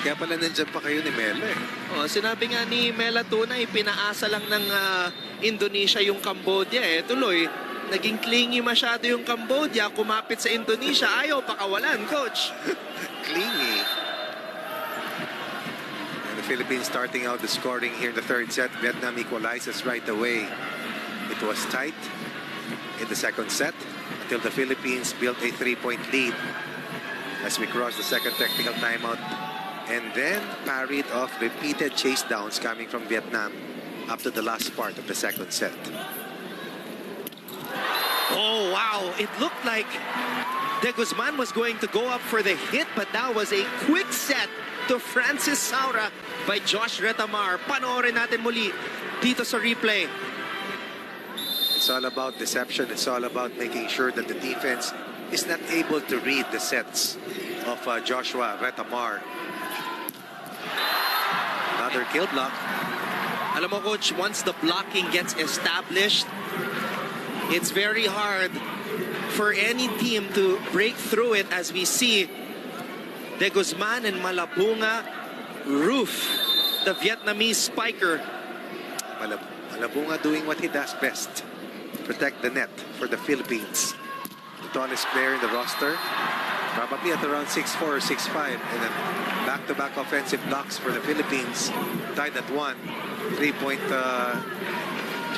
Kaya pala nandyan pa kayo ni Mela eh. Sinabi nga ni Mela Tunay, pinaasa lang ng Indonesia yung Cambodia tuloy, naging clingy masyado yung Cambodia, kumapit sa Indonesia, ayaw pakawalan, coach. Clingy. And the Philippines starting out the scoring here in the third set. Vietnam equalizes right away. It was tight in the second set until the Philippines built a 3-point lead as we cross the second technical timeout. And then parried off repeated chase downs coming from Vietnam up to the last part of the second set. Oh, wow. It looked like De Guzman was going to go up for the hit, but that was a quick set to Francis Saura by Josh Retamar. Panoorin natin muli dito sa replay. It's all about deception. It's all about making sure that the defense is not able to read the sets of Joshua Retamar. Another kill block. Alam mo, coach, once the blocking gets established, it's very hard for any team to break through it, as we see De Guzman and Malabunga roof the Vietnamese spiker. Malabunga doing what he does best. Protect the net for the Philippines. The tallest player in the roster. Probably at around 6'4" or 6'5". And then back-to-back offensive blocks for the Philippines. Tied at 1. 3-point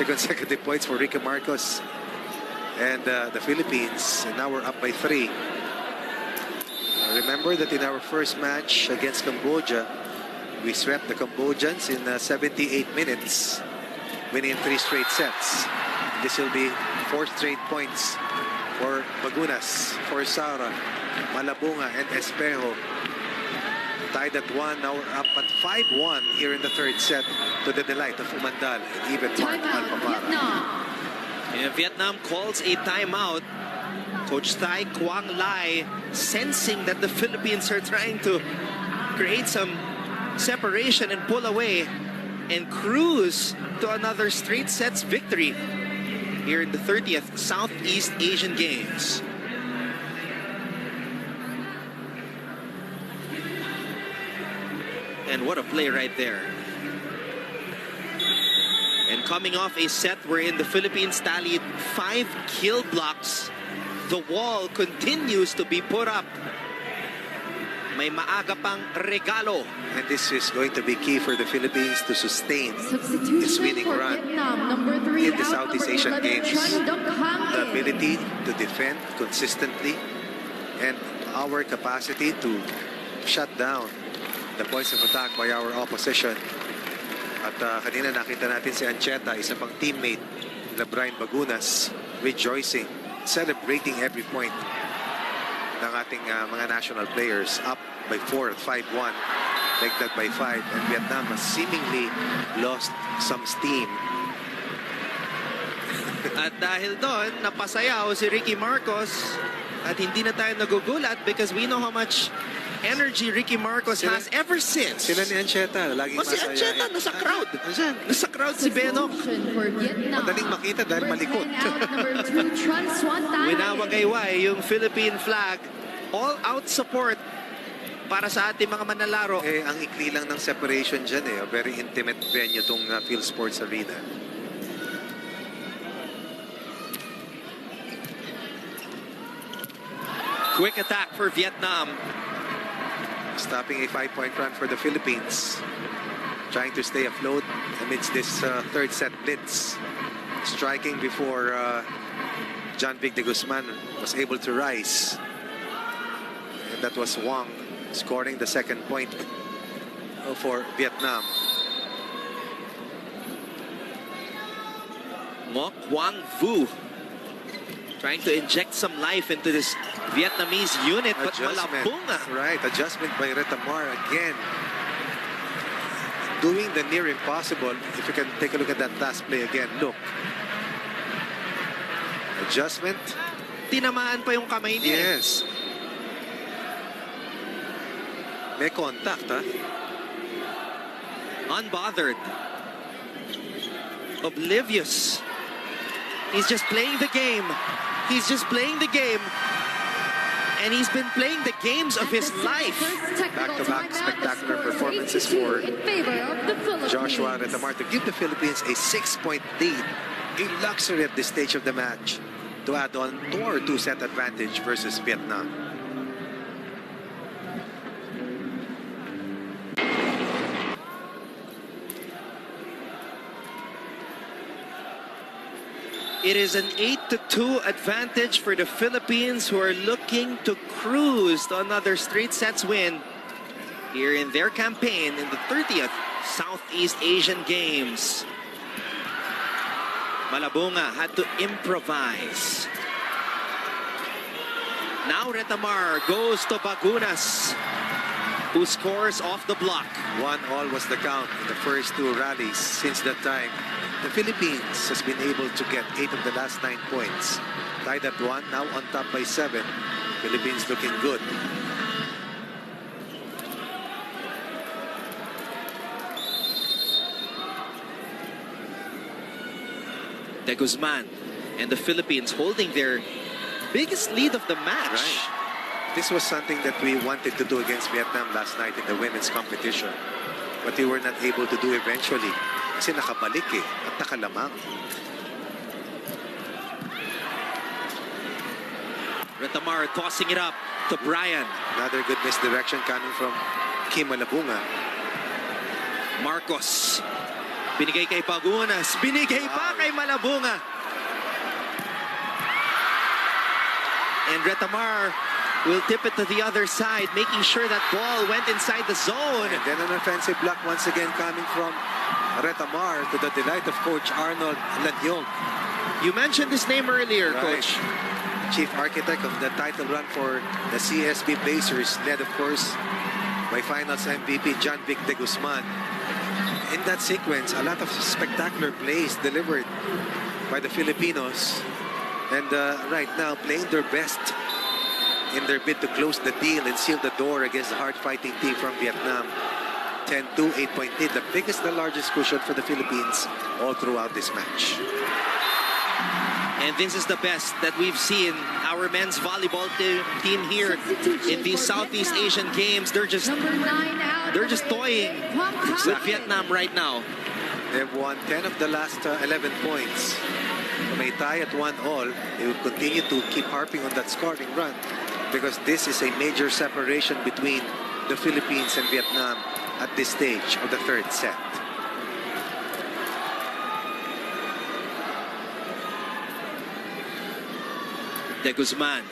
consecutive points for Ricky Marcos and the Philippines. And now we're up by 3. Remember that in our first match against Cambodia, we swept the Cambodians in 78 minutes, winning 3 straight sets. This will be 4 straight points for Bagunas, for Saura, Malabunga, and Espejo. Tied at 1, now we're up at 5-1 here in the third set, to the delight of Umandal and even Mark Alpapara. And Vietnam calls a timeout. Coach Thai Quang Lai sensing that the Philippines are trying to create some separation and pull away and cruise to another straight sets victory here in the 30th Southeast Asian Games. And what a play right there. And coming off a set wherein the Philippines tallied 5 kill blocks, the wall continues to be put up. May maaga pang regalo. And this is going to be key for the Philippines to sustain its winning run in the Southeast Asian Games. The ability to defend consistently and our capacity to shut down the points of attack by our opposition At kanina nakita natin si Ancheta, isa pang teammate na Brian Bagunas, rejoicing, celebrating every point ng ating mga national players. Up by 4 at 5-1, that by 5, and Vietnam has seemingly lost some steam. At dahil doon, napasayaw si Ricky Marcos at hindi na tayo nagugulat because we know how much energy Ricky Marcos has ever since. Sila ni Ancheta, laging Si masayahin. Ancheta, nasa crowd. Nasa crowd si Benok. Madaling makita dahil malikot. Winawagayway yung Philippine flag. All-out support para sa ating mga manlalaro. Ang ikli lang ng separation dyan A very intimate venue tong Phil Sports Arena. Quick attack for Vietnam. Stopping a 5-point run for the Philippines. Trying to stay afloat amidst this third set blitz. Striking before John Vic de Guzman was able to rise. And that was Wang scoring the second point for Vietnam. Ngoc Quang Vu trying to inject some life into this Vietnamese unit, but malabong. Right, adjustment by Retamar again. Doing the near impossible. If you can take a look at that last play again, look. Adjustment. Tinamaan pa yung kamay niya. Yes. May contact, ha? Unbothered. Oblivious. He's just playing the game. He's just playing the game. And he's been playing the games of his life. Back-to-back spectacular performances for Joshua Retamar to give the Philippines a 6-point lead. A luxury at this stage of the match to add on to our 2-set advantage versus Vietnam. It is an 8-2 advantage for the Philippines, who are looking to cruise to another straight sets win here in their campaign in the 30th Southeast Asian Games. Malabunga had to improvise. Now Retamar goes to Bagunas, who scores off the block. 1-1 was the count in the first two rallies. Since that time, the Philippines has been able to get 8 of the last 9 points. Tied at 1, now on top by 7. Philippines looking good. De Guzman and the Philippines holding their biggest lead of the match. Right. This was something that we wanted to do against Vietnam last night in the women's competition. But we were not able to do eventually. Kasi nakabalik at nakalamang. Retamar tossing it up to Brian. Another good misdirection coming from Kim Malabunga. Marcos. Binigay kay Bagunas. Binigay pa kay Malabunga. And Retamar will tip it to the other side, making sure that ball went inside the zone. And then an offensive block once again coming from Retamar, to the delight of Coach Arnold Lanyong. You mentioned his name earlier, Right. Coach. Chief architect of the title run for the CSB Blazers, led of course by finals MVP John Vic de Guzman. In that sequence, a lot of spectacular plays delivered by the Filipinos, and right now playing their best in their bid to close the deal and seal the door against the hard-fighting team from Vietnam. 10-2, 8-point lead, the biggest and largest cushion for the Philippines all throughout this match. And this is the best that we've seen our men's volleyball team here in these Southeast Asian Games. They're just toying with Vietnam right now. They've won 10 of the last 11 points. May tie at 1-all. They will continue to keep harping on that scoring run because this is a major separation between the Philippines and Vietnam at this stage of the third set. De Guzman.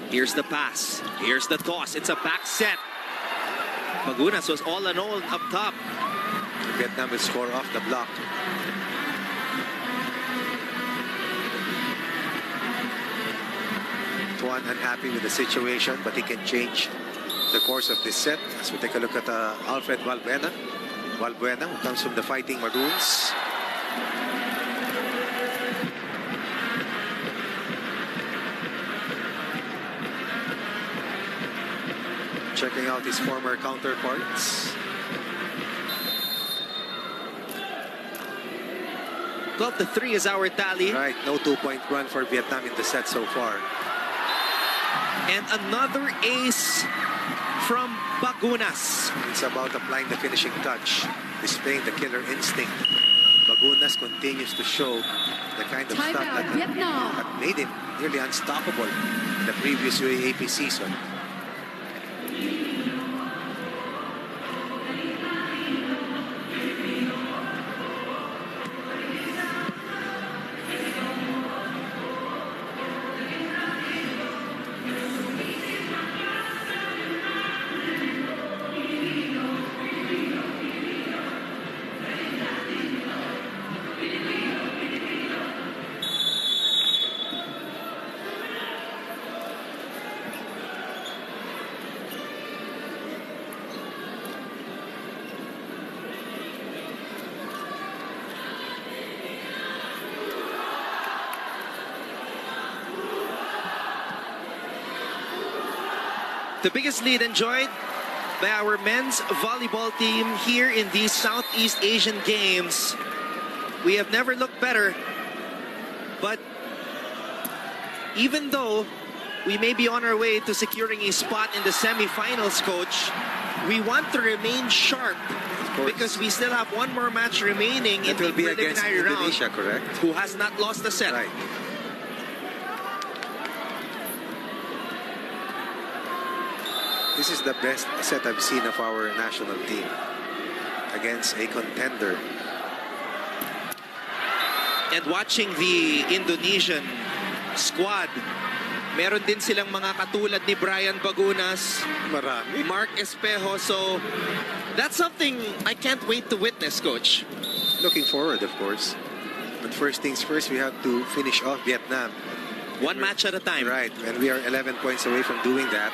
Here's the pass. Here's the toss. It's a back set. Bagunas was all alone up top. Vietnam will score off the block. Tuan unhappy with the situation, but he can change the course of this set. As we take a look at Alfred Valbuena. Valbuena, who comes from the Fighting Maroons. Checking out his former counterparts. 12-3 is our tally. Right, no 2-point run for Vietnam in the set so far. And another ace from Bagunas. It's about applying the finishing touch, displaying the killer instinct. Bagunas continues to show the kind of stuff Timeout, that Vietnam. had made him nearly unstoppable in the previous UAAP season. The biggest lead enjoyed by our men's volleyball team here in these Southeast Asian Games. We have never looked better, but even though we may be on our way to securing a spot in the semifinals, coach, we want to remain sharp because we still have one more match remaining in It the will be against preliminary round, Indonesia, correct? who has not lost a set. Right. This is the best set I've seen of our national team against a contender. And watching the Indonesian squad, meron din silang mga katulad ni Brian Bagunas, Marami. Mark Espejo. So that's something I can't wait to witness, coach. Looking forward, of course. But first things first, we have to finish off Vietnam. One match at a time. Right, and we are 11 points away from doing that.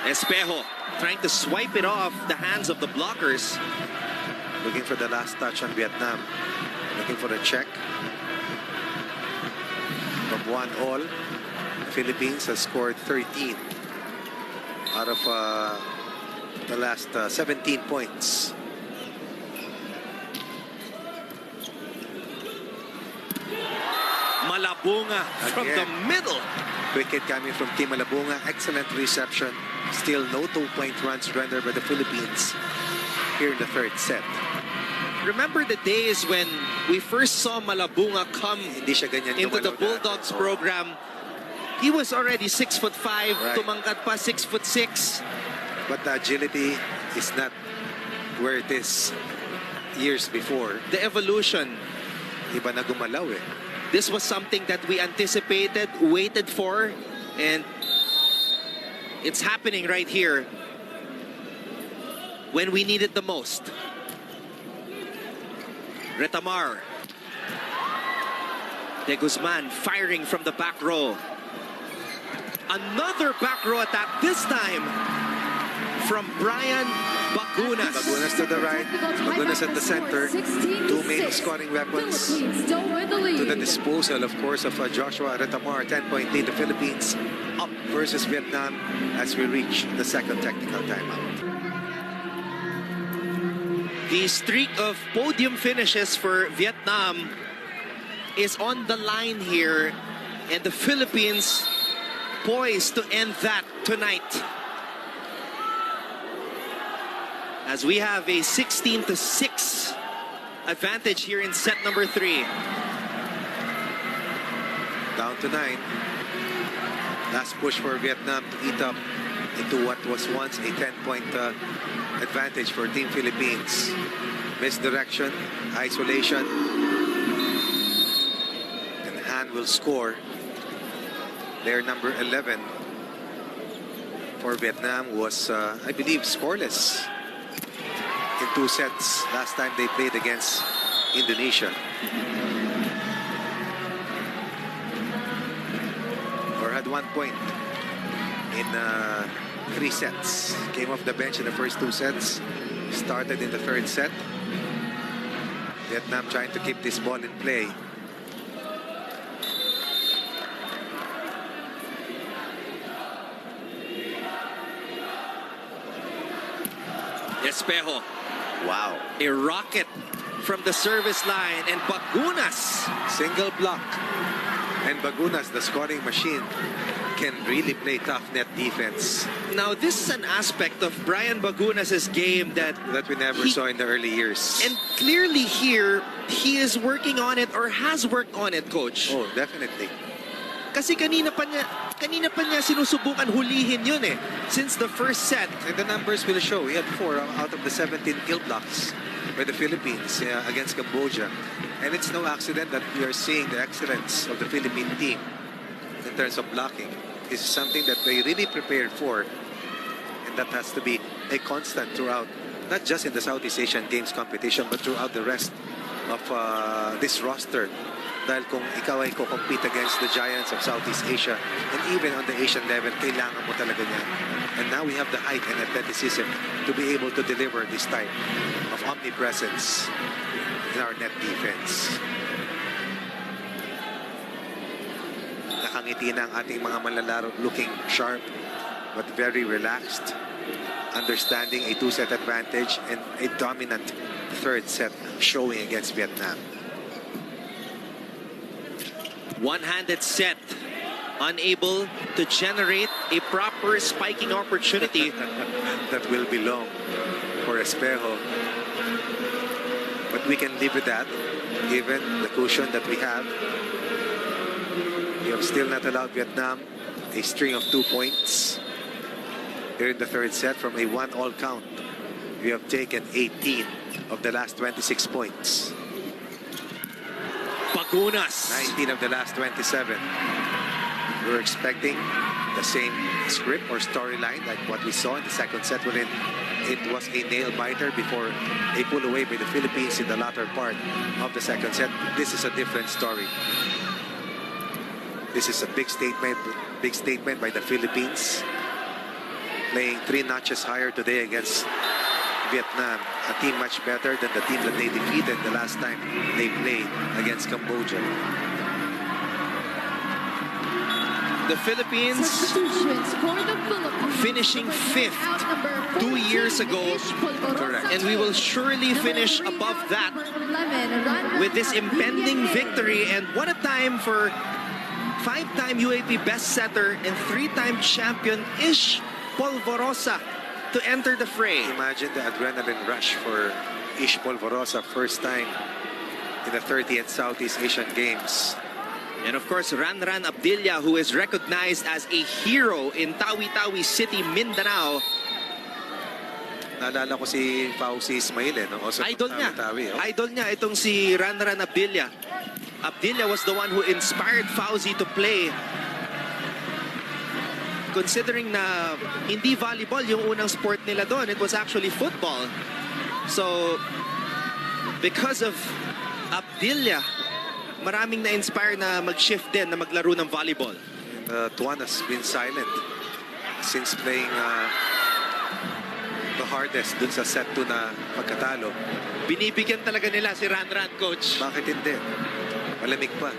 Espejo trying to swipe it off the hands of the blockers. Looking for the last touch on Vietnam. Looking for a check. From 1-all, the Philippines has scored 13 out of the last 17 points. Malabunga from the middle. Wicket coming from Team Malabunga. Excellent reception. Still no 2-point runs rendered by the Philippines here in the third set. Remember the days when we first saw Malabunga come Hindi siya ganyan into the gumalaw Bulldogs dati. program? He was already 6'5", Right. tumangkad pa 6'6". But the agility is not where it is years before. The evolution, Iba na gumalaw eh. this was something that we anticipated, waited for, and it's happening right here when we need it the most. Retamar. De Guzman firing from the back row. Another back row attack, this time from Brian Bagunas. Bagunas to the right, Bagunas at the center. Two main scoring weapons to the disposal, of course, of Joshua Retamar. 10-point lead, the Philippines up versus Vietnam as we reach the second technical timeout. The streak of podium finishes for Vietnam is on the line here, and the Philippines poised to end that tonight. As we have a 16-6 advantage here in set number 3. Down to 9. Last push for Vietnam to eat up into what was once a 10-point advantage for Team Philippines. Misdirection, isolation, and Han will score. Their number 11 for Vietnam was, I believe, scoreless in 2 sets last time they played against Indonesia. Or had 1 point in 3 sets. Came off the bench in the first 2 sets. Started in the 3rd set. Vietnam trying to keep this ball in play. Espejo. Wow. A rocket from the service line, and Bagunas. Single block. And Bagunas, the scoring machine, can really play tough net defense Now, this is an aspect of Brian Bagunas' game that that we never saw in the early years. and clearly here, he is working on it or has worked on it, Coach. Oh, definitely. Kasi kanina pa niya sinusubukan hulihin yun eh. Since the first set. And the numbers will show. We had 4 out of the 17 kill blocks by the Philippines against Cambodia. And it's no accident that we are seeing the excellence of the Philippine team in terms of blocking. This is something that they really prepared for. And that has to be a constant throughout, not just in the Southeast Asian Games competition, but throughout the rest of this roster. Dahil kung ikaw ay compete against the giants of Southeast Asia and even on the Asian level, kailangan mo talaga niyan. And now we have the height and athleticism to be able to deliver this type of omnipresence in our net defense. Nakangiti na ang ating mga manlalaro, looking sharp but very relaxed, understanding a 2-set advantage and a dominant 3rd set showing against Vietnam. One-handed set. Unable to generate a proper spiking opportunity. That will be long for Espejo. But we can live with that, given the cushion that we have. We have still not allowed Vietnam a string of 2 points. Here in the 3rd set, from a 1-all count, we have taken 18 of the last 26 points. Bagunas. 19 of the last 27. We're expecting the same script or storyline like what we saw in the 2nd set, wherein it was a nail-biter before a pull away by the Philippines in the latter part of the 2nd set. This is a different story. This is a big statement by the Philippines, playing 3 notches higher today against Vietnam, a team much better than the team that they defeated the last time they played against Cambodia. The Philippines Substitutions for the Philippines. finishing 5th 2 years ago. Correct. And we will surely finish above that with this impending victory. And what a time for 5-time UAP best setter and 3-time champion Ish Polvorosa to enter the fray. Imagine the adrenaline rush for Ish Polvorosa, first time in the 30th Southeast Asian Games. And of course, Ranran Abdilla, who is recognized as a hero in Tawi-Tawi City, Mindanao. Naalala ko si Fauzi Ismail, no? Also Idol niya. Tawi-Tawi, oh. Idol niya itong si Ranran Abdilla. Abdilla was the one who inspired Fauzi to play. Considering na hindi volleyball yung unang sport nila doon, it was actually football. So, because of Abdilla, maraming na-inspire na mag-shift din na maglaro ng volleyball. And Tuan has been silent since playing the hardest dun sa set 2 na pagkatalo. Binibigyan talaga nila si Ranran, Coach. Bakit hindi? Malamig pa.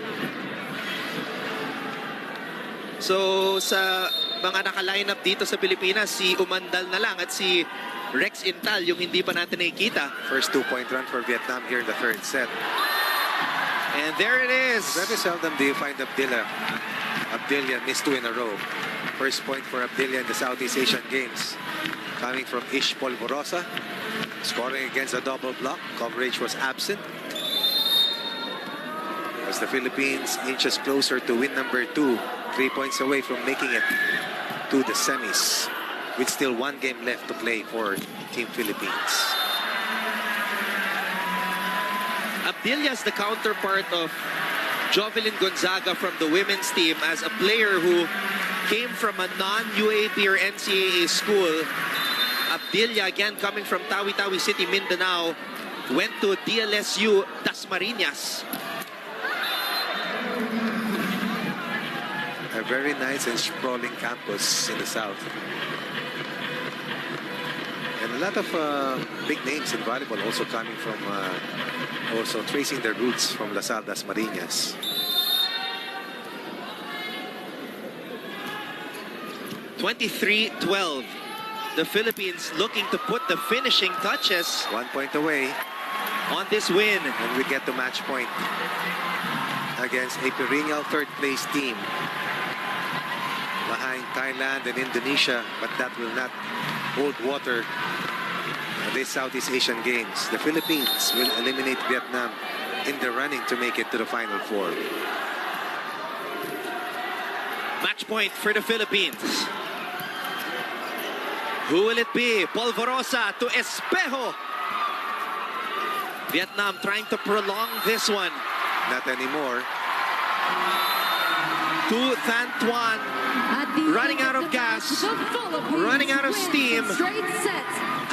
So, sa mga naka-line up dito sa Pilipinas, si Umandal na lang at si Rex Intal yung hindi pa natin nakikita. First 2-point run for Vietnam here in the 3rd set. And there it is. Very seldom do you find Abdilla missed 2 in a row. First point for Abdilla in the Southeast Asian Games. Coming from Ish Polvorosa. Scoring against a double block. Coverage was absent. As the Philippines inches closer to win number 2. 3 points away from making it to the semis, with still 1 game left to play for Team Philippines. Abdilla is the counterpart of Jovelyn Gonzaga from the women's team as a player who came from a non-UAP or NCAA school. Abdilla, again coming from Tawi-Tawi City, Mindanao, went to DLSU Dasmariñas. A very nice and sprawling campus in the south. And a lot of big names in volleyball also coming from, also tracing their roots from LaSalle Dasmariñas. 23-12. The Philippines looking to put the finishing touches 1 point away. on this win. And we get to match point against a perennial third-place team behind Thailand and Indonesia, but that will not hold water at this Southeast Asian Games. The Philippines will eliminate Vietnam in the running to make it to the Final Four. Match point for the Philippines. Who will it be? Polvorosa to Espejo. Vietnam trying to prolong this one. Not anymore. To Than Tuan. Running out of gas. Running out of steam.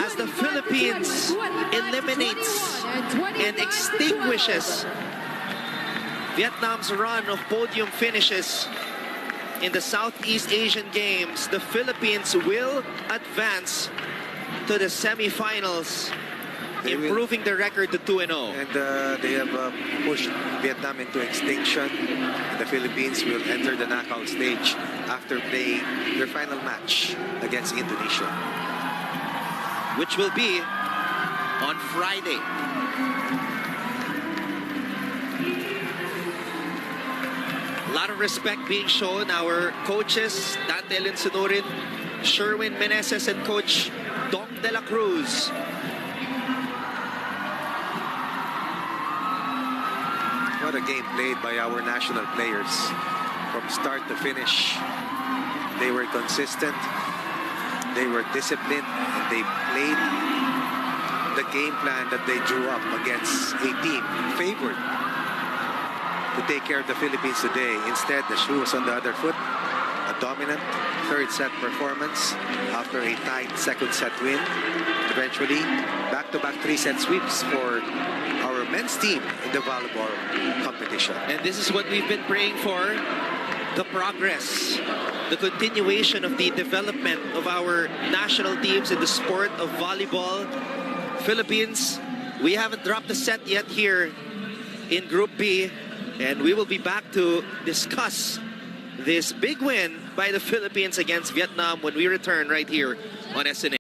As the Philippines eliminates and extinguishes Vietnam's run of podium finishes in the Southeast Asian Games, the Philippines will advance to the semifinals, improving the record to 2-0. And they have pushed Vietnam into extinction. And the Philippines will enter the knockout stage after playing their final match against Indonesia, which will be on Friday. A lot of respect being shown. Our coaches, Dante Linsunurin, Sherwin Meneses, and Coach Dong De La Cruz. What a game played by our national players. From start to finish, they were consistent, they were disciplined, and they played the game plan that they drew up against a team favored to take care of the Philippines today. Instead, the shoe was on the other foot. A dominant third set performance after a tight second set win. Eventually, back-to-back 3-set sweeps for our men's team in the volleyball competition. And this is what we've been praying for. The progress, the continuation of the development of our national teams in the sport of volleyball. Philippines, we haven't dropped a set yet here in Group B. And we will be back to discuss this big win by the Philippines against Vietnam when we return right here on SNA.